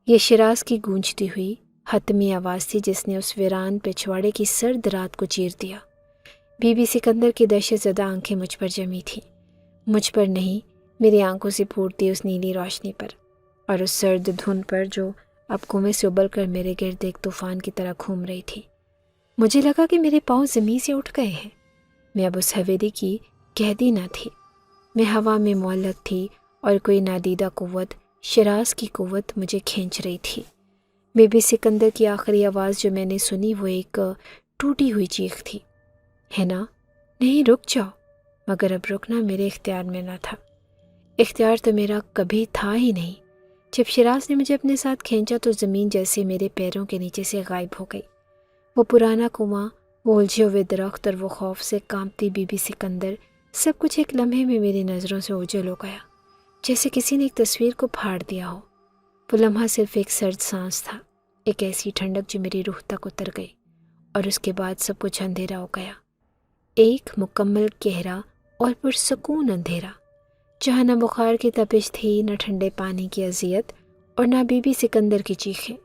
یہ شیراز کی گونجتی ہوئی حتمی آواز تھی جس نے اس ویران پچھواڑے کی سرد رات کو چیر دیا۔ بی بی سکندر کی دہشت زدہ آنکھیں مجھ پر جمی تھیں، مجھ پر نہیں، میری آنکھوں سے پھوٹتی اس نیلی روشنی پر، اور اس سرد دھند پر جو اب کنویں سے ابل کر میرے گرد ایک طوفان کی طرح گھوم رہی تھی۔ مجھے لگا کہ میرے پاؤں زمین سے اٹھ گئے ہیں۔ میں اب اس حویلی کی قیدی نہ تھی، میں ہوا میں معلق تھی، اور کوئی نادیدہ قوت، شیراز کی قوت، مجھے کھینچ رہی تھی۔ بی بی سکندر کی آخری آواز جو میں نے سنی وہ ایک ٹوٹی ہوئی چیخ تھی، ہنا نہیں رک جاؤ، مگر اب رکنا میرے اختیار میں نہ تھا۔ اختیار تو میرا کبھی تھا ہی نہیں۔ جب شیراز نے مجھے اپنے ساتھ کھینچا تو زمین جیسے میرے پیروں کے نیچے سے غائب ہو گئی۔ وہ پرانا کنواں، وہ الجھے ہوئے درخت اور وہ خوف سے کانپتی بی بی سکندر، سب کچھ ایک لمحے میں میری نظروں سے اوجھل ہو گیا، جیسے کسی نے ایک تصویر کو پھاڑ دیا ہو۔ وہ لمحہ صرف ایک سرد سانس تھا، ایک ایسی ٹھنڈک جو میری روح تک اتر گئی، اور اس کے بعد سب کچھ اندھیرا ہو گیا، ایک مکمل گہرا اور پرسکون اندھیرا، جہاں نہ بخار کی تپش تھی، نہ ٹھنڈے پانی کی اذیت، اور نہ بی بی سکندر کی چیخیں۔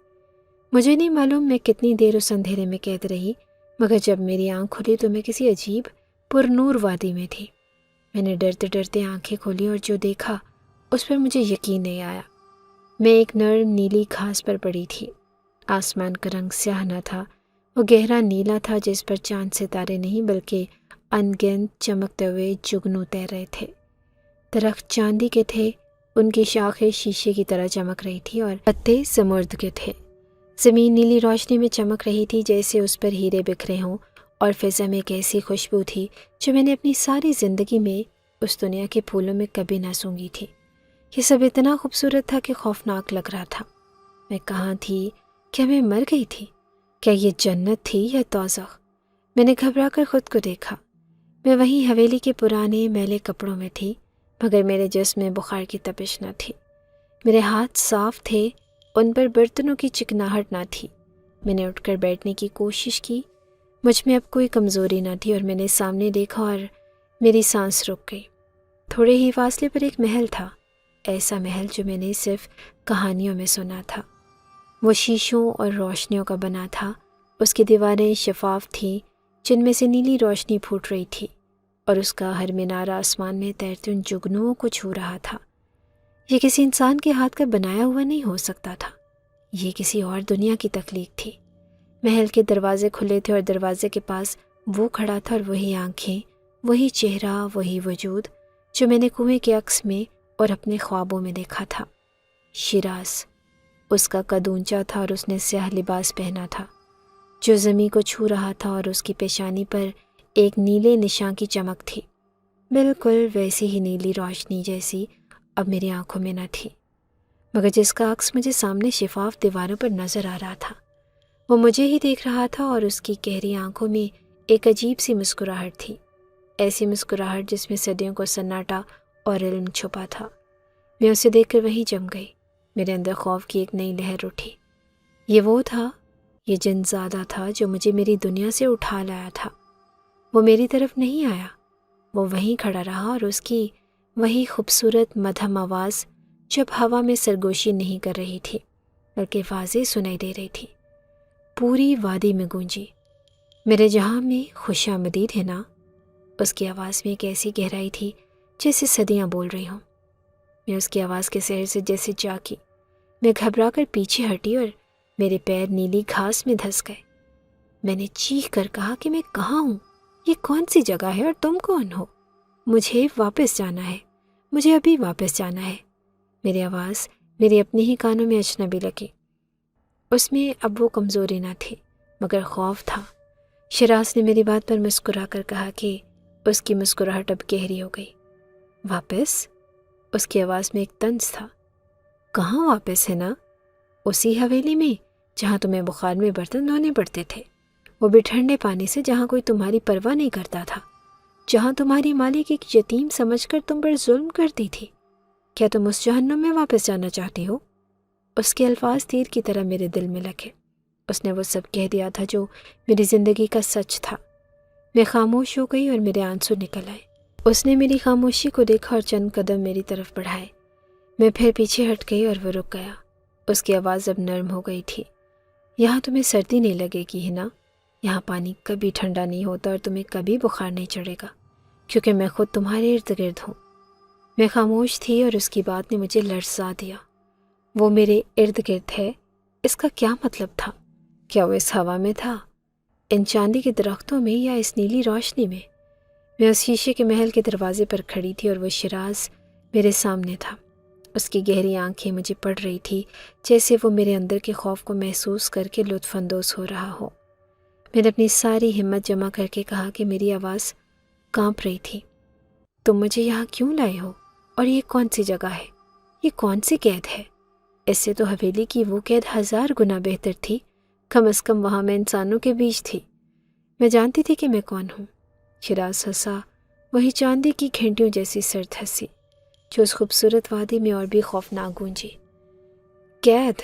مجھے نہیں معلوم میں کتنی دیر اس اندھیرے میں قید رہی، مگر جب میری آنکھ کھلی تو میں کسی عجیب پر نور وادی میں تھی۔ میں نے ڈرتے ڈرتے آنکھیں کھولی اور جو دیکھا اس پر مجھے یقین نہیں آیا۔ میں ایک نرم نیلی گھاس پر پڑی تھی۔ آسمان کا رنگ سیاہ نہ تھا، وہ گہرا نیلا تھا جس پر چاند ستارے نہیں بلکہ انگنت چمکتے ہوئے جگنو تیر رہے تھے۔ درخت چاندی کے تھے، ان کی شاخیں شیشے کی طرح چمک رہی تھی اور پتے زمرد کے تھے۔ زمین نیلی روشنی میں چمک رہی تھی جیسے اس پر ہیرے بکھرے ہوں، اور فضا میں ایک ایسی خوشبو تھی جو میں نے اپنی ساری زندگی میں اس دنیا کے پھولوں میں کبھی نہ سونگھی تھی۔ یہ سب اتنا خوبصورت تھا کہ خوفناک لگ رہا تھا۔ میں کہاں تھی؟ کیا میں مر گئی تھی؟ کیا یہ جنت تھی یا دوزخ؟ میں نے گھبرا کر خود کو دیکھا۔ میں وہیں حویلی کے پرانے میلے کپڑوں میں تھی، مگر میرے جسم میں بخار کی تپش نہ تھی۔ میرے ہاتھ صاف تھے، ان پر برتنوں کی چکناہٹ نہ تھی۔ میں نے اٹھ کر بیٹھنے کی کوشش کی، مجھ میں اب کوئی کمزوری نہ تھی، اور میں نے سامنے دیکھا اور میری سانس رک گئی۔ تھوڑے ہی فاصلے پر ایک محل تھا، ایسا محل جو میں نے صرف کہانیوں میں سنا تھا۔ وہ شیشوں اور روشنیوں کا بنا تھا، اس کی دیواریں شفاف تھیں جن میں سے نیلی روشنی پھوٹ رہی تھی، اور اس کا ہر مینارہ آسمان میں تیرتے ان جگنوؤں کو چھو رہا تھا۔ یہ کسی انسان کے ہاتھ کا بنایا ہوا نہیں ہو سکتا تھا، یہ کسی اور دنیا کی تخلیق تھی۔ محل کے دروازے کھلے تھے اور دروازے کے پاس وہ کھڑا تھا، اور وہی آنکھیں، وہی چہرہ، وہی وجود جو میں نے کنویں کے عکس میں اور اپنے خوابوں میں دیکھا تھا۔ شیراز، اس کا قد اونچا تھا اور اس نے سیاہ لباس پہنا تھا جو زمین کو چھو رہا تھا، اور اس کی پیشانی پر ایک نیلے نشان کی چمک تھی، بالکل ویسی ہی نیلی روشنی جیسی اب میری آنکھوں میں نہ تھی، مگر جس کا عکس مجھے سامنے شفاف دیواروں پر نظر آ رہا تھا۔ وہ مجھے ہی دیکھ رہا تھا، اور اس کی گہری آنکھوں میں ایک عجیب سی مسکراہٹ تھی، ایسی مسکراہٹ جس میں صدیوں کو سناٹا اور علم چھپا تھا۔ میں اسے دیکھ کر وہیں جم گئی، میرے اندر خوف کی ایک نئی لہر اٹھی۔ یہ وہ تھا، یہ جن زادہ تھا جو مجھے میری دنیا سے اٹھا لایا تھا۔ وہ میری طرف نہیں آیا، وہ وہیں کھڑا رہا، اور اس کی وہی خوبصورت مدھم آواز جب ہوا میں سرگوشی نہیں کر رہی تھی بلکہ واضح سنائی دے رہی تھی، پوری وادی میں گونجی۔ میرے جہاں میں خوش آمدید ہے نا؟ اس کی آواز میں ایک ایسی گہرائی تھی جیسے صدیاں بول رہی ہوں۔ میں اس کی آواز کے سحر سے جیسے جاگی، میں گھبرا کر پیچھے ہٹی اور میرے پیر نیلی گھاس میں دھس گئے۔ میں نے چیخ کر کہا کہ میں کہاں ہوں؟ یہ کون سی جگہ ہے اور تم کون ہو؟ مجھے واپس جانا ہے، مجھے ابھی واپس جانا ہے۔ میری آواز میری اپنے ہی کانوں میں اجنبی لگی۔ اس میں اب وہ کمزوری نہ تھی مگر خوف تھا۔ شیراز نے میری بات پر مسکرا کر کہا کہ اس کی مسکراہٹ اب گہری ہو گئی۔ واپس؟ اس کی آواز میں ایک طنز تھا۔ کہاں واپس ہے نا؟ اسی حویلی میں جہاں تمہیں بخار میں برتن دھونے پڑتے تھے، وہ بھی ٹھنڈے پانی سے، جہاں کوئی تمہاری پرواہ نہیں کرتا تھا، جہاں تمہاری مالک ایک یتیم سمجھ کر تم پر ظلم کرتی تھی۔ کیا تم اس جہنم میں واپس جانا چاہتی ہو؟ اس کے الفاظ تیر کی طرح میرے دل میں لگے۔ اس نے وہ سب کہہ دیا تھا جو میری زندگی کا سچ تھا۔ میں خاموش ہو گئی اور میرے آنسو نکل آئے۔ اس نے میری خاموشی کو دیکھا اور چند قدم میری طرف بڑھائے۔ میں پھر پیچھے ہٹ گئی اور وہ رک گیا۔ اس کی آواز اب نرم ہو گئی تھی۔ یہاں تمہیں سردی نہیں لگے گی ہے نا؟ یہاں پانی کبھی ٹھنڈا نہیں ہوتا اور تمہیں کبھی بخار نہیں چڑھے گا، کیونکہ میں خود تمہارے ارد گرد ہوں۔ میں خاموش تھی اور اس کی بات نے مجھے لرزا دیا۔ وہ میرے ارد گرد ہے، اس کا کیا مطلب تھا؟ کیا وہ اس ہوا میں تھا، ان چاندی کے درختوں میں، یا اس نیلی روشنی میں؟ میں اس شیشے کے محل کے دروازے پر کھڑی تھی اور وہ شیراز میرے سامنے تھا۔ اس کی گہری آنکھیں مجھے پڑھ رہی تھی جیسے وہ میرے اندر کے خوف کو محسوس کر کے لطف اندوز ہو رہا ہو۔ میں نے اپنی ساری ہمت جمع کر کے کہا کہ میری آواز کانپ رہی تھی۔ تم مجھے یہاں کیوں لائے ہو؟ اور یہ کون سی جگہ ہے؟ یہ کون سی قید ہے؟ اس سے تو حویلی کی وہ قید 1000 گنا بہتر تھی۔ کم از کم وہاں میں انسانوں کے بیچ تھی۔ میں جانتی تھی کہ میں کون ہوں۔ شیراز ہنسا، وہی چاندی کی گھنٹیوں جیسی سرد ہنسی جو اس خوبصورت وادی میں اور بھی خوفناک گونجی۔ قید؟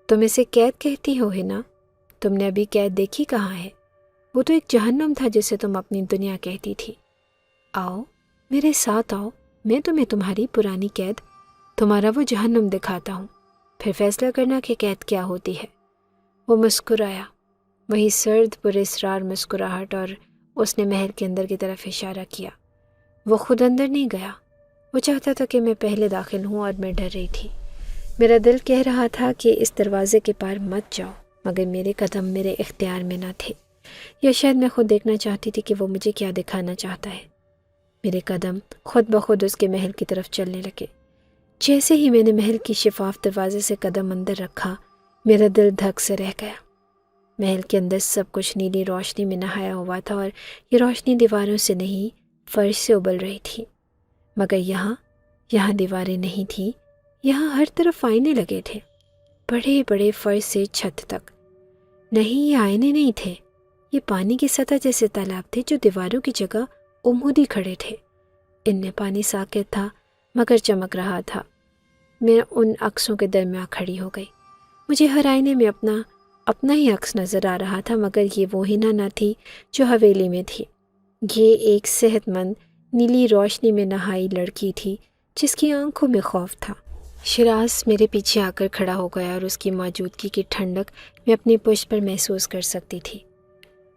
تم اسے قید کہتی ہو ہے نا؟ تم نے ابھی قید دیکھی کہاں ہے؟ وہ تو ایک جہنم تھا جسے تم اپنی دنیا کہتی تھی۔ آؤ میرے ساتھ آؤ، میں تمہیں تمہاری پرانی قید، تمہارا وہ جہنم دکھاتا ہوں، پھر فیصلہ کرنا کہ قید کیا ہوتی ہے۔ وہ مسکرایا، وہی سرد پر اسرار مسکراہٹ، اور اس نے محل کے اندر کی طرف اشارہ کیا۔ وہ خود اندر نہیں گیا، وہ چاہتا تھا کہ میں پہلے داخل ہوں، اور میں ڈر رہی تھی۔ میرا دل کہہ رہا تھا کہ اس دروازے کے پار مت جاؤ، مگر میرے قدم میرے اختیار میں نہ تھے، یا شاید میں خود دیکھنا چاہتی تھی کہ وہ مجھے کیا دکھانا چاہتا ہے۔ میرے قدم خود بخود اس کے محل کی طرف چلنے لگے۔ جیسے ہی میں نے محل کی شفاف دروازے سے قدم اندر رکھا، میرا دل دھک سے رہ گیا۔ محل کے اندر سب کچھ نیلی روشنی میں نہایا ہوا تھا، اور یہ روشنی دیواروں سے نہیں فرش سے ابل رہی تھی۔ مگر یہاں دیواریں نہیں تھیں، یہاں ہر طرف آئینے لگے تھے، بڑے بڑے فرش سے چھت تک۔ نہیں، یہ آئینے نہیں تھے، یہ پانی کی سطح جیسے تالاب تھے جو دیواروں کی جگہ عمودی کھڑے تھے۔ ان میں پانی ساکت تھا مگر چمک رہا تھا۔ میں ان عکسوں کے درمیان کھڑی ہو گئی۔ مجھے ہر آئینے میں اپنا ہی عکس نظر آ رہا تھا، مگر یہ وہ حنا نہ تھی جو حویلی میں تھی۔ یہ ایک صحت مند نیلی روشنی میں نہائی لڑکی تھی جس کی آنکھوں میں خوف تھا۔ شیراز میرے پیچھے آ کر کھڑا ہو گیا، اور اس کی موجودگی کی ٹھنڈک میں اپنی پشت پر محسوس کر سکتی تھی۔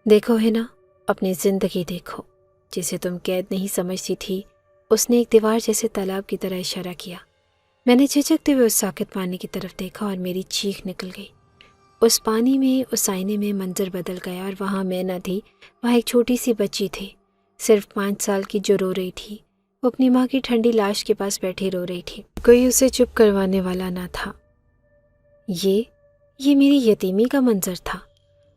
دیکھو حنا، اپنی زندگی دیکھو جسے تم قید نہیں سمجھتی تھی۔ اس نے ایک دیوار جیسے تالاب کی طرح اشارہ کیا۔ میں نے جھجکتے ہوئے اس ساکت پانی کی طرف دیکھا، اور میری چیخ نکل گئی۔ اس پانی میں، اس آئینے میں منظر بدل گیا، اور وہاں میں نہ تھی، وہاں ایک چھوٹی سی بچی تھی، صرف 5 سال کی، جو رو رہی تھی۔ وہ اپنی ماں کی ٹھنڈی لاش کے پاس بیٹھی رو رہی تھی، کوئی اسے چپ کروانے والا نہ تھا۔ یہ میری یتیمی کا منظر تھا،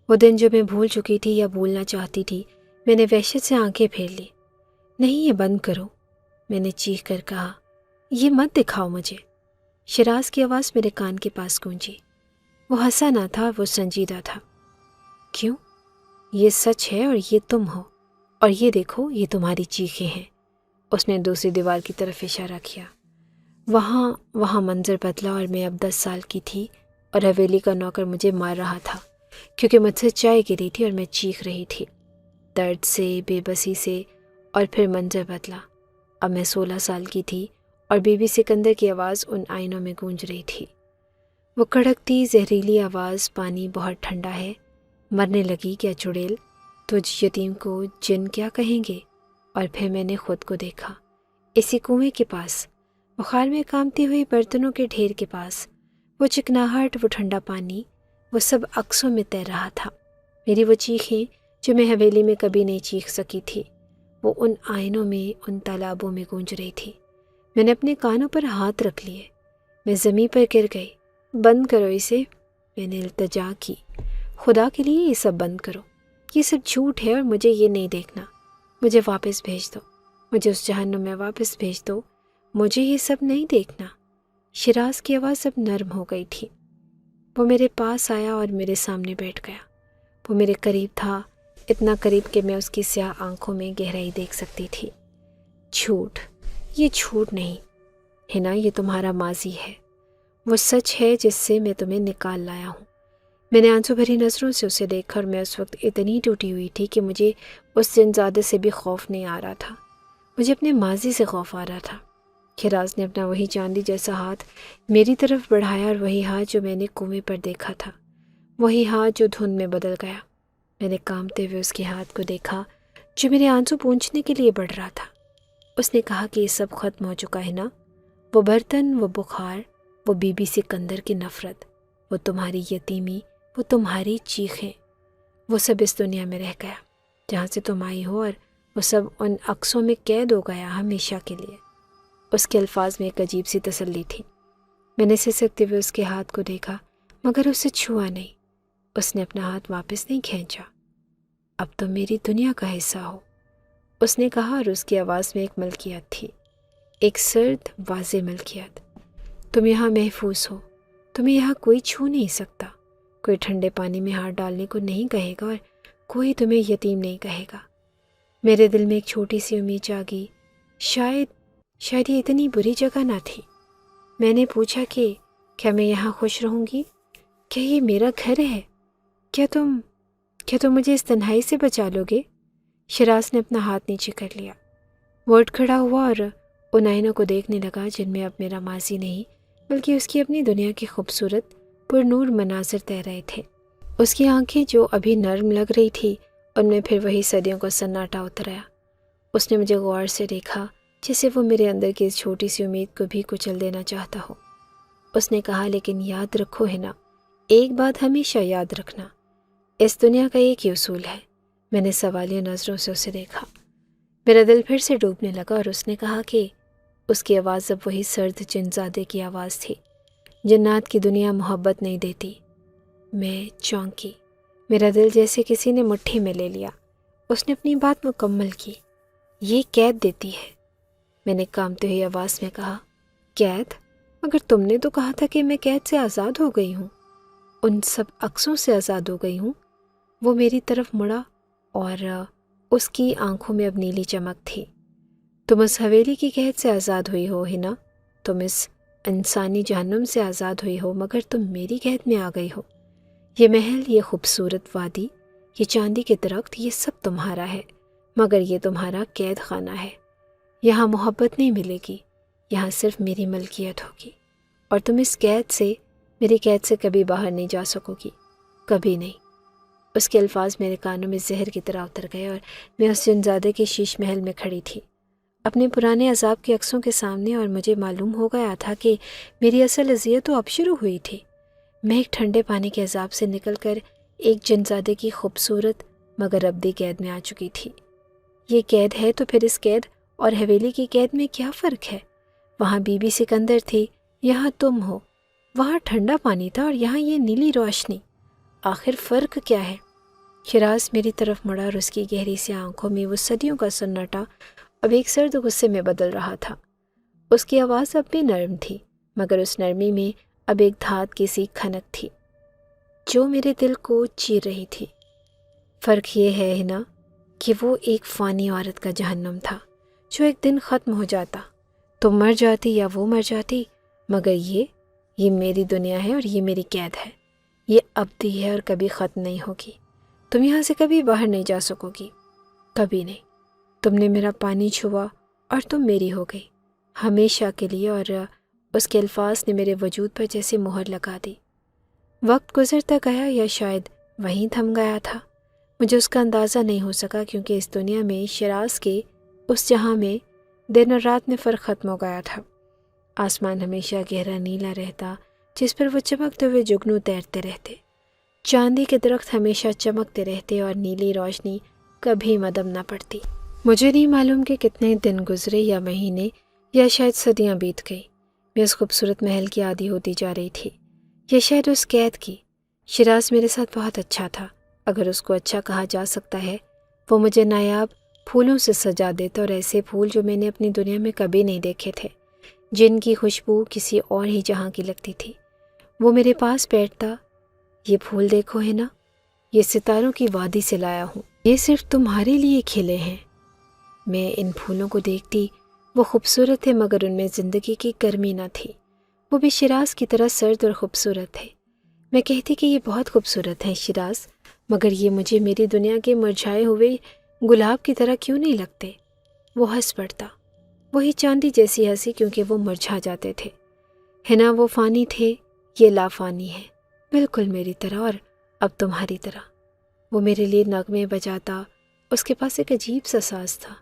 وہ دن جو میں بھول چکی تھی یا بھولنا چاہتی تھی۔ میں نے وحشت سے آنکھیں پھیر لی۔ نہیں، یہ بند کرو، میں نے چیخ کر کہا، یہ مت دکھاؤ مجھے۔ شیراز کی آواز میرے کان کے پاس گونجی۔ وہ ہنسا نہ تھا، وہ سنجیدہ تھا۔ کیوں؟ یہ سچ ہے، اور یہ تم ہو، اور یہ دیکھو، یہ تمہاری چیخیں ہیں۔ اس نے دوسری دیوار کی طرف اشارہ کیا۔ وہاں منظر بدلا، اور میں اب 10 سال کی تھی، اور حویلی کا نوکر مجھے مار رہا تھا کیونکہ مجھ سے چائے گری تھی، اور میں چیخ رہی تھی، درد سے، بے بسی سے۔ اور پھر منظر بدلا، اب میں 16 سال کی تھی، اور بی بی سکندر کی آواز ان آئینوں میں گونج رہی تھی۔ وہ کڑکتی زہریلی آواز، پانی بہت ٹھنڈا ہے، مرنے لگی کیا چڑیل، تجھ یتیم کو جن کیا کہیں گے۔ اور پھر میں نے خود کو دیکھا، اسی کنویں کے پاس، بخار میں کامتی ہوئی برتنوں کے ڈھیر کے پاس۔ وہ چکناہٹ، وہ ٹھنڈا پانی، وہ سب عکسوں میں تیر رہا تھا۔ میری وہ چیخیں جو میں حویلی میں کبھی نہیں چیخ سکی تھی، وہ ان آئینوں میں، ان تالابوں میں گونج رہی تھی۔ میں نے اپنے کانوں پر ہاتھ رکھ لیے، میں زمین پر گر گئی۔ بند کرو اسے، میں نے التجا کی، خدا کے لیے یہ سب بند کرو، یہ سب جھوٹ ہے، اور مجھے یہ نہیں دیکھنا۔ مجھے واپس بھیج دو، مجھے اس جہنم میں واپس بھیج دو، مجھے یہ سب نہیں دیکھنا۔ شیراز کی آواز اب نرم ہو گئی تھی۔ وہ میرے پاس آیا اور میرے سامنے بیٹھ گیا۔ وہ میرے قریب تھا، اتنا قریب کہ میں اس کی سیاہ آنکھوں میں گہرائی دیکھ سکتی تھی۔ جھوٹ، یہ جھوٹ نہیں حنا، یہ تمہارا ماضی ہے، وہ سچ ہے جس سے میں تمہیں نکال لایا ہوں۔ میں نے آنسو بھری نظروں سے اسے دیکھا، اور میں اس وقت اتنی ٹوٹی ہوئی تھی کہ مجھے اس جنزادے سے بھی خوف نہیں آ رہا تھا، مجھے اپنے ماضی سے خوف آ رہا تھا۔ شیراز نے اپنا وہی چاندی جیسا ہاتھ میری طرف بڑھایا، اور وہی ہاتھ جو میں نے کنویں پر دیکھا تھا، وہی ہاتھ جو دھند میں بدل گیا۔ میں نے کانپتے ہوئے اس کے ہاتھ کو دیکھا جو میرے آنسو پونچھنے کے لیے بڑھ رہا تھا۔ اس نے کہا کہ یہ سب ختم ہو چکا ہے نا، وہ برتن، وہ بخار، وہ بی بی سکندر کی نفرت، وہ تمہاری یتیمی، وہ تمہاری چیخیں، وہ سب اس دنیا میں رہ گیا جہاں سے تم آئی ہو، اور وہ سب ان عکسوں میں قید ہو گیا ہمیشہ کے لیے۔ اس کے الفاظ میں ایک عجیب سی تسلی تھی۔ میں نے سسکتے ہوئے اس کے ہاتھ کو دیکھا، مگر اسے چھوا نہیں۔ اس نے اپنا ہاتھ واپس نہیں کھینچا۔ اب تم میری دنیا کا حصہ ہو، اس نے کہا، اور اس کی آواز میں ایک ملکیت تھی، ایک سرد واضح ملکیت۔ تم یہاں محفوظ ہو، تمہیں یہاں کوئی چھو نہیں سکتا، کوئی ٹھنڈے پانی میں ہاتھ ڈالنے کو نہیں کہے گا، اور کوئی تمہیں یتیم نہیں کہے گا۔ میرے دل میں ایک چھوٹی سی امید جاگی، شاید یہ اتنی بری جگہ نہ تھی۔ میں نے پوچھا کہ کیا میں یہاں خوش رہوں گی؟ کیا یہ میرا گھر ہے؟ کیا تم مجھے اس تنہائی سے بچا لو گے؟ شیراز نے اپنا ہاتھ نیچے کر لیا۔ وہ اٹھ کھڑا ہوا اور ان آئینوں کو دیکھنے لگا جن میں اب میرا ماضی نہیں بلکہ اس کی اپنی دنیا کے خوبصورت پر نور مناظر تیر رہے تھے۔ اس کی آنکھیں جو ابھی نرم لگ رہی تھی، ان میں پھر وہی صدیوں کا سناٹا اتر آیا۔ اس نے مجھے غور سے دیکھا جیسے وہ میرے اندر کی اس چھوٹی سی امید کو بھی کچل دینا چاہتا ہو۔ اس نے کہا، لیکن یاد رکھو ہنا، ایک بات ہمیشہ یاد رکھنا، اس دنیا کا ایک ہی اصول ہے۔ میں نے سوالیہ نظروں سے اسے دیکھا۔ میرا دل پھر سے ڈوبنے لگا، اور اس نے کہا کہ اس کی آواز اب وہی سرد جنزادے کی آواز تھی۔ جنات کی دنیا محبت نہیں دیتی۔ میں چونکی، میرا دل جیسے کسی نے مٹھی میں لے لیا۔ اس نے اپنی بات مکمل کی، یہ قید دیتی ہے۔ میں نے کانپتے ہوئی آواز میں کہا، قید؟ مگر تم نے تو کہا تھا کہ میں قید سے آزاد ہو گئی ہوں، ان سب عکسوں سے آزاد ہو گئی ہوں۔ وہ میری طرف مڑا اور اس کی آنکھوں میں اب نیلی چمک تھی۔ تم اس حویلی کی قید سے آزاد ہوئی ہو ہنا، تم اس انسانی جہنم سے آزاد ہوئی ہو، مگر تم میری قید میں آ گئی ہو۔ یہ محل، یہ خوبصورت وادی، یہ چاندی کے درخت، یہ سب تمہارا ہے، مگر یہ تمہارا قید خانہ ہے۔ یہاں محبت نہیں ملے گی، یہاں صرف میری ملکیت ہوگی، اور تم اس قید سے، میری قید سے کبھی باہر نہیں جا سکو گی، کبھی نہیں۔ اس کے الفاظ میرے کانوں میں زہر کی طرح اتر گئے، اور میں اس جنزادے کے شیش محل میں کھڑی تھی، اپنے پرانے عذاب کے عکسوں کے سامنے، اور مجھے معلوم ہو گیا تھا کہ میری اصل اذیت تو اب شروع ہوئی تھی۔ میں ایک ٹھنڈے پانی کے عذاب سے نکل کر ایک جنزادے کی خوبصورت مگر ابدی قید میں آ چکی تھی۔ یہ قید ہے تو پھر اس قید اور حویلی کی قید میں کیا فرق ہے؟ وہاں بی بی سکندر تھی، یہاں تم ہو۔ وہاں ٹھنڈا پانی تھا اور یہاں یہ نیلی روشنی۔ آخر فرق کیا ہے؟ شیراز میری طرف مڑا، اور اس کی گہری سی آنکھوں میں وہ صدیوں کا سناٹا اب ایک سرد غصے میں بدل رہا تھا۔ اس کی آواز اب بھی نرم تھی، مگر اس نرمی میں اب ایک دھات کی سی کھنک تھی جو میرے دل کو چیر رہی تھی۔ فرق یہ ہے ہنا کہ وہ ایک فانی عورت کا جہنم تھا جو ایک دن ختم ہو جاتا، تم مر جاتی یا وہ مر جاتی، مگر یہ میری دنیا ہے، اور یہ میری قید ہے۔ یہ ابدی ہے اور کبھی ختم نہیں ہوگی۔ تم یہاں سے کبھی باہر نہیں جا سکو گی، کبھی نہیں۔ تم نے میرا پانی چھوا اور تم میری ہو گئی، ہمیشہ کے لیے۔ اور اس کے الفاظ نے میرے وجود پر جیسے مہر لگا دی۔ وقت گزرتا گیا، یا شاید وہیں تھم گیا تھا، مجھے اس کا اندازہ نہیں ہو سکا، کیونکہ اس دنیا میں، شیراز کے اس جہاں میں، دن اور رات میں فرق ختم ہو گیا تھا۔ آسمان ہمیشہ گہرا نیلا رہتا جس پر وہ چمکتے ہوئے جگنو تیرتے رہتے، چاندی کے درخت ہمیشہ چمکتے رہتے، اور نیلی روشنی کبھی مدھم نہ پڑتی۔ مجھے نہیں معلوم کہ کتنے دن گزرے، یا مہینے، یا شاید صدیاں بیت گئی۔ میں اس خوبصورت محل کی عادی ہوتی جا رہی تھی، یا شاید اس قید کی۔ شیراز میرے ساتھ بہت اچھا تھا، اگر اس کو اچھا کہا جا سکتا ہے۔ وہ مجھے نایاب پھولوں سے سجا دیتا، اور ایسے پھول جو میں نے اپنی دنیا میں کبھی نہیں دیکھے تھے، جن کی خوشبو کسی اور ہی جہاں کی لگتی تھی۔ وہ میرے پاس بیٹھتا، یہ پھول دیکھو ہے نا، یہ ستاروں کی وادی سے لایا ہوں، یہ صرف تمہارے لیے کھلے ہیں۔ میں ان پھولوں کو دیکھتی، وہ خوبصورت تھے، مگر ان میں زندگی کی گرمی نہ تھی۔ وہ بھی شیراز کی طرح سرد اور خوبصورت تھے۔ میں کہتی کہ یہ بہت خوبصورت ہیں شیراز، مگر یہ مجھے میری دنیا کے مرجھائے ہوئے گلاب کی طرح کیوں نہیں لگتے؟ وہ ہنس پڑتا، وہی چاندی جیسی ہنسی، کیونکہ وہ مرجھا جاتے تھے۔ ہے نا، وہ فانی تھے، یہ لافانی ہے، بالکل میری طرح اور اب تمہاری طرح۔ وہ میرے لیے نغمے بجاتا، اس کے پاس ایک عجیب سا ساز تھا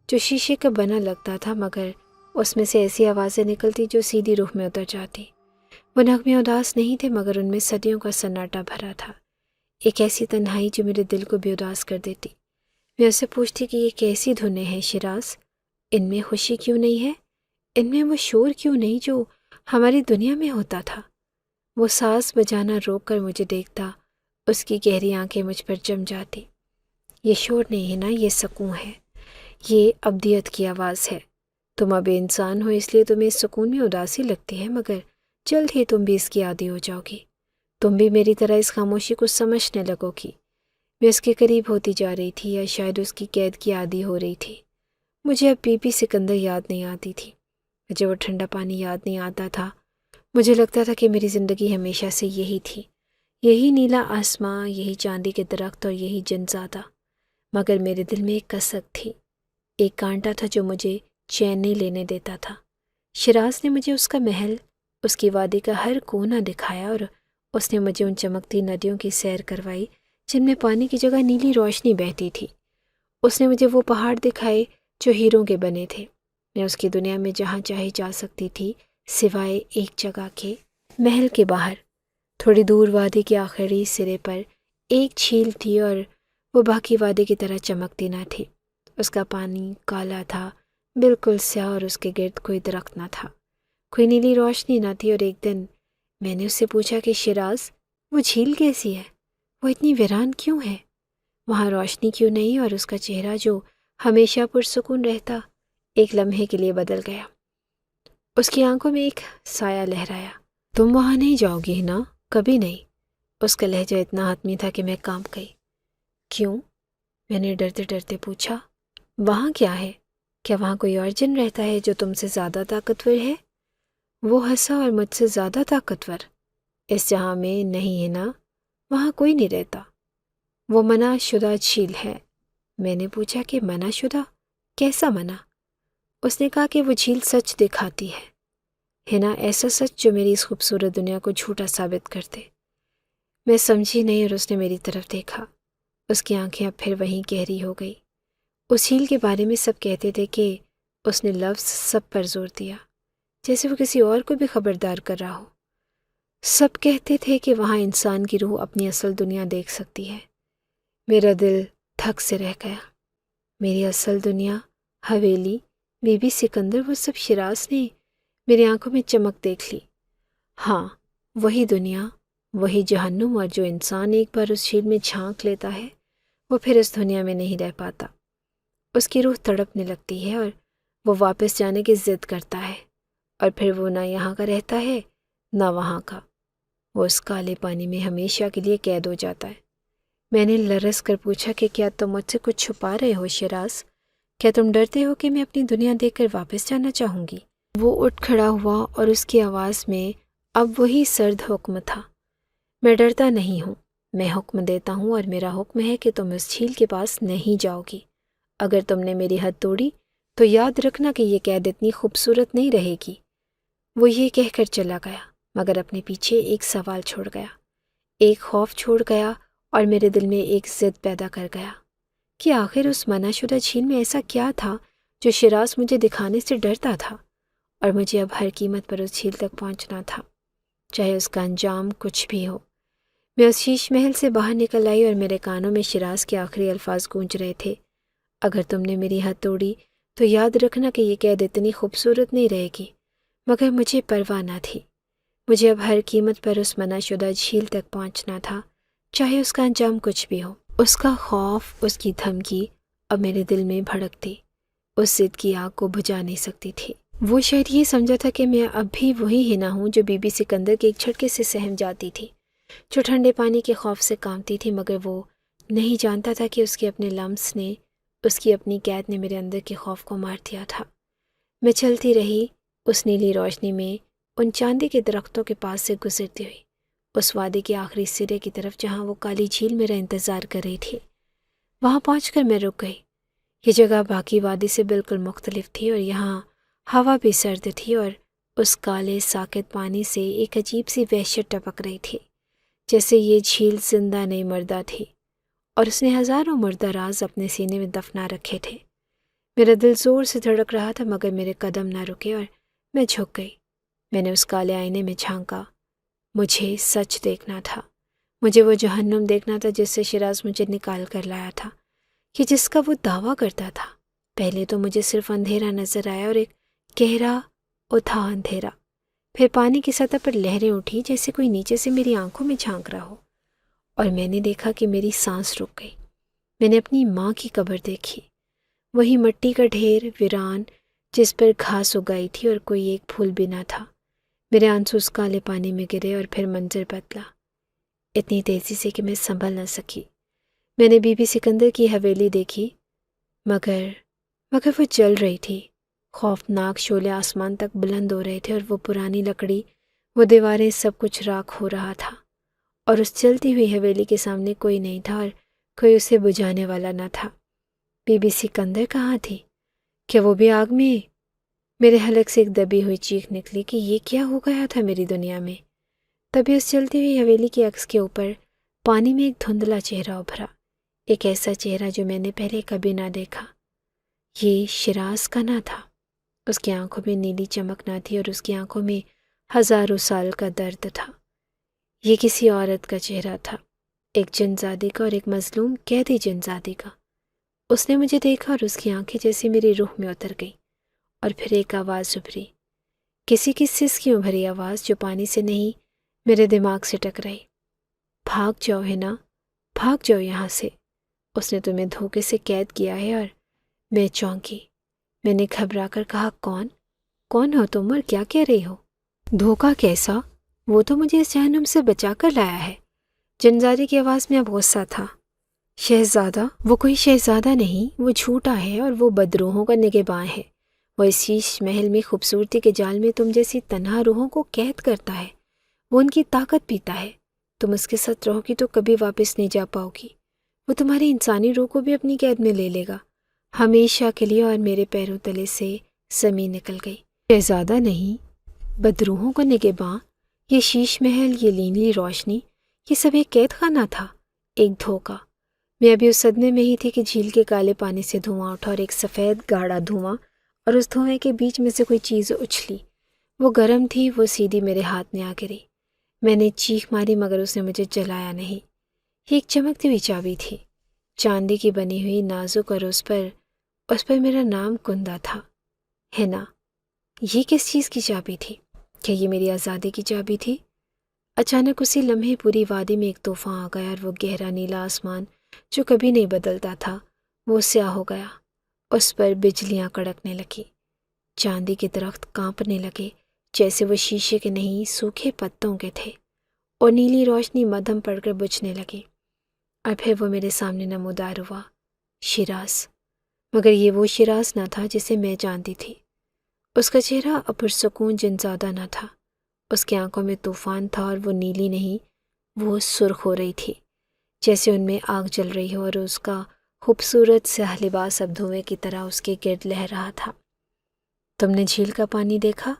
جو شیشے کا بنا لگتا تھا، مگر اس میں سے ایسی آوازیں نکلتی جو سیدھی روح میں اتر جاتی۔ وہ نغمے اداس نہیں تھے، مگر ان میں صدیوں کا سناٹا بھرا تھا، ایک ایسی تنہائی جو میرے دل کو بھی اداس کر دیتی۔ میں اسے پوچھتی کہ یہ کیسی دھنیں ہیں شیراز، ان میں خوشی کیوں نہیں ہے، ان میں وہ شور کیوں نہیں جو ہماری دنیا میں ہوتا تھا؟ وہ ساز بجانا روک کر مجھے دیکھتا، اس کی گہری آنکھیں مجھ پر جم جاتی۔ یہ شور نہیں ہے نا، یہ سکون ہے، یہ ابدیت کی آواز ہے۔ تم اب انسان ہو اس لیے تمہیں اس سکون میں اداسی لگتی ہے، مگر جلد ہی تم بھی اس کی عادی ہو جاؤ گی۔ تم بھی میری طرح اس خاموشی کو سمجھنے لگو گی۔ میں اس کے قریب ہوتی جا رہی تھی، یا شاید اس کی قید کی عادی ہو رہی تھی۔ مجھے اب بی بی سکندر یاد نہیں آتی تھی، مجھے وہ ٹھنڈا پانی یاد نہیں آتا تھا۔ مجھے لگتا تھا کہ میری زندگی ہمیشہ سے یہی تھی، یہی نیلا آسماں، یہی چاندی کے درخت اور یہی جنزادہ۔ مگر میرے دل میں ایک کسک تھی، ایک کانٹا تھا جو مجھے چین نہیں لینے دیتا تھا۔ شیراز نے مجھے اس کا محل، اس کی وادی کا ہر کونا دکھایا، اور اس نے مجھے ان چمکتی ندیوں کی سیر کروائی جن میں پانی کی جگہ نیلی روشنی بہتی تھی۔ اس نے مجھے وہ پہاڑ دکھائے جو ہیروں کے بنے تھے۔ میں اس کی دنیا میں جہاں چاہے جا سکتی تھی، سوائے ایک جگہ کے، محل کے باہر۔ تھوڑی دور وادی کے آخری سرے پر ایک جھیل تھی، اور وہ باقی وادی کی طرح چمکتی نہ تھی۔ اس کا پانی کالا تھا، بالکل سیاہ، اور اس کے گرد کوئی درخت نہ تھا، کوئی نیلی روشنی نہ تھی۔ اور ایک دن میں نے اس سے پوچھا کہ شیراز، وہ جھیل کیسی ہے؟ وہ اتنی ویران کیوں ہے؟ وہاں روشنی کیوں نہیں؟ اور اس کا چہرہ جو ہمیشہ پرسکون رہتا، ایک لمحے کے لیے بدل گیا۔ اس کی آنکھوں میں ایک سایہ لہرایا۔ تم وہاں نہیں جاؤ گی نا؟ کبھی نہیں۔ اس کا لہجہ اتنا حتمی تھا کہ میں کانپ گئی۔ کیوں؟ میں نے ڈرتے ڈرتے پوچھا۔ وہاں کیا ہے؟ کیا وہاں کوئی اور جن رہتا ہے جو تم سے زیادہ طاقتور ہے؟ وہ ہنسا، اور مجھ سے زیادہ طاقتور؟ اس جہاں میں نہیں ہے نا، وہاں کوئی نہیں رہتا۔ وہ منع شدہ جھیل ہے۔ میں نے پوچھا کہ منع شدہ؟ کیسا منع؟ اس نے کہا کہ وہ جھیل سچ دکھاتی ہے نا، ایسا سچ جو میری اس خوبصورت دنیا کو جھوٹا ثابت کرتے۔ میں سمجھی نہیں، اور اس نے میری طرف دیکھا۔ اس کی آنکھیں اب پھر وہیں گہری ہو گئی۔ اس جھیل کے بارے میں سب کہتے تھے کہ اس نے لفظ سب پر زور دیا، جیسے وہ کسی اور کو بھی خبردار کر رہا ہو۔ سب کہتے تھے کہ وہاں انسان کی روح اپنی اصل دنیا دیکھ سکتی ہے۔ میرا دل دھک سے رہ گیا۔ میری اصل دنیا، حویلی، بی بی سکندر، وہ سب شیراز نے میری آنکھوں میں چمک دیکھ لی۔ ہاں، وہی دنیا، وہی جہنم، اور جو انسان ایک بار اس جھیل میں جھانک لیتا ہے وہ پھر اس دنیا میں نہیں رہ پاتا۔ اس کی روح تڑپنے لگتی ہے، اور وہ واپس جانے کی ضد کرتا ہے، اور پھر وہ نہ یہاں کا رہتا ہے نہ وہاں کا۔ وہ اس کالے پانی میں ہمیشہ کے لیے قید ہو جاتا ہے۔ میں نے لرز کر پوچھا کہ کیا تم مجھ سے کچھ چھپا رہے ہو شیراز؟ کیا تم ڈرتے ہو کہ میں اپنی دنیا دیکھ کر واپس جانا چاہوں گی؟ وہ اٹھ کھڑا ہوا، اور اس کی آواز میں اب وہی سرد حکم تھا۔ میں ڈرتا نہیں ہوں، میں حکم دیتا ہوں، اور میرا حکم ہے کہ تم اس جھیل کے پاس نہیں جاؤ گی۔ اگر تم نے میری حد توڑی تو یاد رکھنا کہ یہ قید اتنی خوبصورت نہیں رہے گی۔ وہ یہ کہہ کر چلا گیا، مگر اپنے پیچھے ایک سوال چھوڑ گیا، ایک خوف چھوڑ گیا، اور میرے دل میں ایک ضد پیدا کر گیا کہ آخر اس منع شدہ جھیل میں ایسا کیا تھا جو شیراز مجھے دکھانے سے ڈرتا تھا، اور مجھے اب ہر قیمت پر اس جھیل تک پہنچنا تھا، چاہے اس کا انجام کچھ بھی ہو۔ میں اس شیش محل سے باہر نکل آئی، اور میرے کانوں میں شیراز کے آخری الفاظ گونج رہے تھے۔ اگر تم نے میری حد توڑی تو یاد رکھنا کہ یہ قید اتنی خوبصورت نہیں رہے گی۔ مگر مجھے پرواہ نہ تھی، مجھے اب ہر قیمت پر اس منع شدہ جھیل تک پہنچنا تھا، چاہے اس کا انجام کچھ بھی ہو۔ اس کا خوف، اس کی دھمکی اب میرے دل میں بھڑکتی، اس ضد کی آگ کو بجھا نہیں سکتی تھی۔ وہ شاید یہ سمجھا تھا کہ میں اب بھی وہی ہنا ہوں جو بی بی سکندر کے ایک جھٹکے سے سہم جاتی تھی، جو ٹھنڈے پانی کے خوف سے کانپتی تھی، مگر وہ نہیں جانتا تھا کہ اس کے اپنے لمس نے، اس کی اپنی قید نے میرے اندر کے خوف کو مار دیا تھا۔ میں چلتی رہی اس نیلی روشنی میں، ان چاندی کے درختوں کے پاس سے گزرتی ہوئی، اس وادی کے آخری سرے کی طرف جہاں وہ کالی جھیل میرا انتظار کر رہی تھی۔ وہاں پہنچ کر میں رک گئی۔ یہ جگہ باقی وادی سے بالکل مختلف تھی، اور یہاں ہوا بھی سرد تھی، اور اس کالے ساکت پانی سے ایک عجیب سی وحشت ٹپک رہی تھی، جیسے یہ جھیل زندہ نہیں مردہ تھی، اور اس نے ہزاروں مردہ راز اپنے سینے میں دفنا رکھے تھے۔ میرا دل زور سے دھڑک رہا تھا، مگر میرے قدم نہ رکے، اور میں جھک گئی۔ میں نے اس کالے آئینے میں جھانکا۔ مجھے سچ دیکھنا تھا، مجھے وہ جہنم دیکھنا تھا جس سے شیراز مجھے نکال کر لایا تھا، کہ جس کا وہ دعویٰ کرتا تھا۔ پہلے تو مجھے صرف اندھیرا نظر آیا، اور ایک گہرا اتھا اندھیرا۔ پھر پانی کی سطح پر لہریں اٹھی جیسے کوئی نیچے سے میری آنکھوں میں جھانک رہا ہو، اور میں نے دیکھا کہ میری سانس رک گئی۔ میں نے اپنی ماں کی قبر دیکھی، وہی مٹی کا ڈھیر ویران جس پر گھاس اگائی تھی اور کوئی ایک پھول بھی نہ تھا۔ میرے آنسو اس کالے پانی میں گرے اور پھر منظر بدلا، اتنی تیزی سے کہ میں سنبھل نہ سکی۔ میں نے بی بی سکندر کی حویلی دیکھی، مگر وہ جل رہی تھی۔ خوفناک شعلے آسمان تک بلند ہو رہے تھے اور وہ پرانی لکڑی، وہ دیواریں، سب کچھ راکھ ہو رہا تھا، اور اس جلتی ہوئی حویلی کے سامنے کوئی نہیں تھا اور کوئی اسے بجھانے والا نہ تھا۔ بی بی سکندر کہاں تھی؟ کیا وہ بھی آگ میں؟ میرے حلق سے ایک دبی ہوئی چیخ نکلی کہ یہ کیا ہو گیا تھا میری دنیا میں۔ تبھی اس چلتی ہوئی حویلی کے عکس کے اوپر پانی میں ایک دھندلا چہرہ ابھرا، ایک ایسا چہرہ جو میں نے پہلے کبھی نہ دیکھا۔ یہ شیراز کا نہ تھا۔ اس کی آنکھوں میں نیلی چمک نہ تھی اور اس کی آنکھوں میں ہزاروں سال کا درد تھا۔ یہ کسی عورت کا چہرہ تھا، ایک جنزادی کا اور ایک مظلوم قیدی جنزادی کا۔ اس نے مجھے دیکھا اور اس کی آنکھیں جیسے میری روح میں اتر گئیں، اور پھر ایک آواز ابھری، کسی کی سسکیوں بھری آواز جو پانی سے نہیں میرے دماغ سے ٹکرائی۔ بھاگ جاؤ ہینا، بھاگ جاؤ یہاں سے، اس نے تمہیں دھوکے سے قید کیا ہے۔ اور میں چونکی۔ میں نے گھبرا کر کہا، کون ہو تم اور کیا کہہ رہی ہو؟ دھوکا کیسا؟ وہ تو مجھے اس جہنم سے بچا کر لایا ہے۔ جنزادی کی آواز میں اب غصہ تھا۔ شہزادہ؟ وہ کوئی شہزادہ نہیں، وہ جھوٹا ہے اور وہ بدروحوں کا نگہباں ہے۔ وہ اس شیش محل میں خوبصورتی کے جال میں تم جیسی تنہا روحوں کو قید کرتا ہے، وہ ان کی طاقت پیتا ہے۔ تم اس کے ساتھ رہو گی تو کبھی واپس نہیں جا پاؤ گی۔ وہ تمہاری انسانی روح کو بھی اپنی قید میں لے لے گا ہمیشہ کے لیے۔ اور میرے پیروں تلے سے زمین نکل گئی۔ شہزادہ نہیں، بدروحوں کا نگہباں، یہ شیش محل، یہ نیلی روشنی، یہ سب ایک قید خانہ تھا، ایک دھوکہ۔ میں ابھی اس صدمے میں ہی تھی کہ جھیل کے کالے پانی سے دھواں اٹھا اور ایک سفید گاڑھا دھواں، اور اس دھوئیں کے بیچ میں سے کوئی چیز اچھلی۔ وہ گرم تھی، وہ سیدھی میرے ہاتھ میں آ گری۔ میں نے چیخ ماری مگر اس نے مجھے جلایا نہیں۔ یہ ایک چمکتی ہوئی چابی تھی، چاندی کی بنی ہوئی، نازک، اور اس پر میرا نام کندہ تھا، ہینا۔ یہ کس چیز کی چابی تھی؟ کیا یہ میری آزادی کی چابی تھی؟ اچانک اسی لمحے پوری وادی میں ایک طوفان آ گیا اور وہ گہرا نیلا آسمان جو کبھی نہیں بدلتا تھا وہ سیاہ ہو گیا۔ اس پر بجلیاں کڑکنے لگی، چاندی کے درخت کانپنے لگے جیسے وہ شیشے کے نہیں سوکھے پتوں کے تھے، اور نیلی روشنی مدھم پڑ کر بجھنے لگی۔ اور پھر وہ میرے سامنے نمودار ہوا، شیراز۔ مگر یہ وہ شیراز نہ تھا جسے میں جانتی تھی۔ اس کا چہرہ پرسکون جنزادہ نہ تھا، اس کی آنکھوں میں طوفان تھا، اور وہ نیلی نہیں، وہ سرخ ہو رہی تھی جیسے ان میں آگ جل رہی ہو، اور اس کا خوبصورت سیاہ لباس اب دھوئیں کی طرح اس کے گرد لہر رہا تھا۔ تم نے جھیل کا پانی دیکھا؟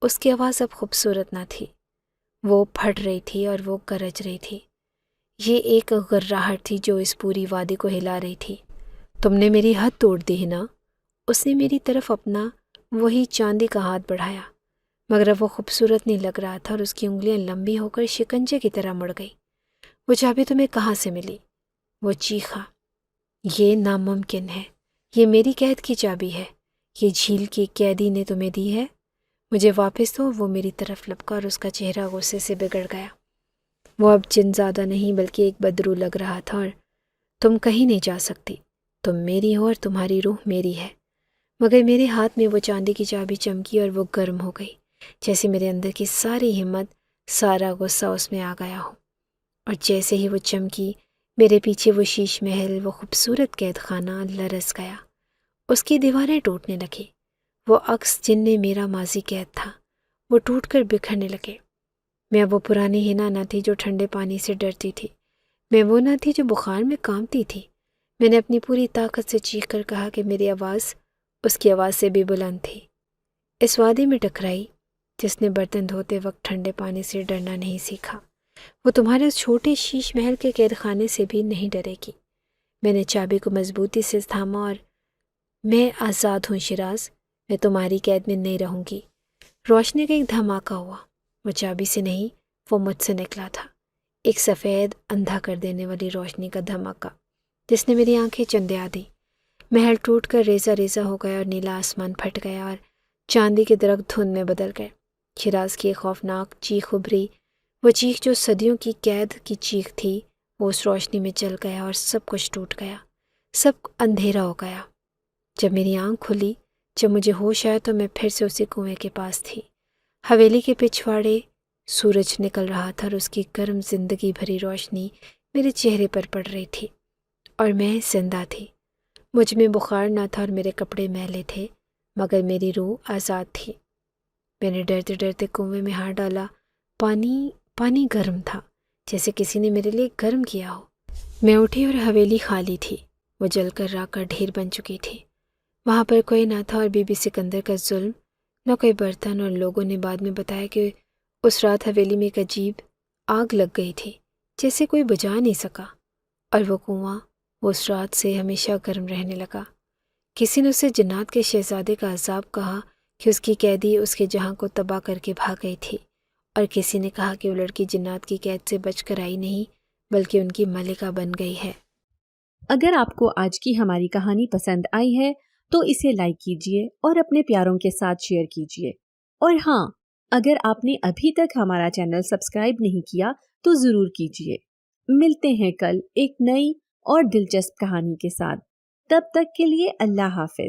اس کی آواز اب خوبصورت نہ تھی، وہ پھٹ رہی تھی اور وہ گرج رہی تھی۔ یہ ایک غراہٹ تھی جو اس پوری وادی کو ہلا رہی تھی۔ تم نے میری حد توڑ دی ہے نا؟ اس نے میری طرف اپنا وہی چاندی کا ہاتھ بڑھایا، مگر اب وہ خوبصورت نہیں لگ رہا تھا اور اس کی انگلیاں لمبی ہو کر شکنجے کی طرح مڑ گئی۔ وہ چابی تمہیں کہاں سے ملی؟ وہ چیخا۔ یہ ناممکن ہے، یہ میری قید کی چابی ہے، یہ جھیل کی قیدی نے تمہیں دی ہے، مجھے واپس دو۔ وہ میری طرف لپکا اور اس کا چہرہ غصے سے بگڑ گیا۔ وہ اب جنزادہ نہیں بلکہ ایک بدرو لگ رہا تھا۔ اور تم کہیں نہیں جا سکتی، تم میری ہو اور تمہاری روح میری ہے۔ مگر میرے ہاتھ میں وہ چاندی کی چابی چمکی اور وہ گرم ہو گئی جیسے میرے اندر کی ساری ہمت، سارا غصہ اس میں آ گیا ہو۔ اور جیسے ہی وہ چمکی، میرے پیچھے وہ شیش محل، وہ خوبصورت قید خانہ لرز گیا، اس کی دیواریں ٹوٹنے لگی۔ وہ عکس جن میں میرا ماضی قید تھا وہ ٹوٹ کر بکھرنے لگے۔ میں اب وہ پرانی ہینا نہ تھی جو ٹھنڈے پانی سے ڈرتی تھی، میں وہ نہ تھی جو بخار میں کانپتی تھی۔ میں نے اپنی پوری طاقت سے چیخ کر کہا کہ میری آواز اس کی آواز سے بھی بلند تھی، اس وادی میں ٹکرائی جس نے برتن دھوتے وقت ٹھنڈے پانی سے ڈرنا نہیں سیکھا، وہ تمہارے اس چھوٹے شیش محل کے قید خانے سے بھی نہیں ڈرے گی۔ میں نے چابی کو مضبوطی سے تھاما، اور میں آزاد ہوں شیراز، میں تمہاری قید میں نہیں رہوں گی۔ روشنی کا ایک دھماکہ ہوا، وہ چابی سے نہیں، وہ مجھ سے نکلا تھا، ایک سفید اندھا کر دینے والی روشنی کا دھماکہ جس نے میری آنکھیں چندیا دی۔ محل ٹوٹ کر ریزہ ریزہ ہو گیا اور نیلا آسمان پھٹ گیا اور چاندی کے درخت دھند میں بدل گئے۔ شیراز کی ایک خوفناک چیخ ابھری، وہ چیخ جو صدیوں کی قید کی چیخ تھی، وہ اس روشنی میں جل گیا اور سب کچھ ٹوٹ گیا، سب اندھیرا ہو گیا۔ جب میری آنکھ کھلی، جب مجھے ہوش آیا تو میں پھر سے اسی کنویں کے پاس تھی۔ حویلی کے پچھواڑے سورج نکل رہا تھا اور اس کی گرم زندگی بھری روشنی میرے چہرے پر پڑ رہی تھی، اور میں زندہ تھی۔ مجھ میں بخار نہ تھا اور میرے کپڑے میلے تھے، مگر میری روح آزاد تھی۔ میں نے ڈرتے ڈرتے کنویں میں ہاتھ ڈالا۔ پانی گرم تھا، جیسے کسی نے میرے لیے گرم کیا ہو۔ میں اٹھی اور حویلی خالی تھی، وہ جل کر راکھ کا ڈھیر بن چکی تھی۔ وہاں پر کوئی نہ تھا اور بی بی سکندر کا ظلم، نہ کوئی برتن، اور لوگوں نے بعد میں بتایا کہ اس رات حویلی میں ایک عجیب آگ لگ گئی تھی جیسے کوئی بجھا نہیں سکا، اور وہ کنواں اس رات سے ہمیشہ گرم رہنے لگا۔ کسی نے اسے جنات کے شہزادے کا عذاب کہا کہ اس کی قیدی اس کے جہاں کو تباہ کر کے بھاگ گئی تھی، اور کسی نے کہا کہ وہ لڑکی جنات کی قید سے بچ کر آئی نہیں بلکہ ان کی ملکہ بن گئی ہے۔ اگر آپ کو آج کی ہماری کہانی پسند آئی ہے تو اسے لائک کیجیے اور اپنے پیاروں کے ساتھ شیئر کیجیے، اور ہاں، اگر آپ نے ابھی تک ہمارا چینل سبسکرائب نہیں کیا تو ضرور کیجیے۔ ملتے ہیں کل ایک نئی اور دلچسپ کہانی کے ساتھ، تب تک کے لیے اللہ حافظ۔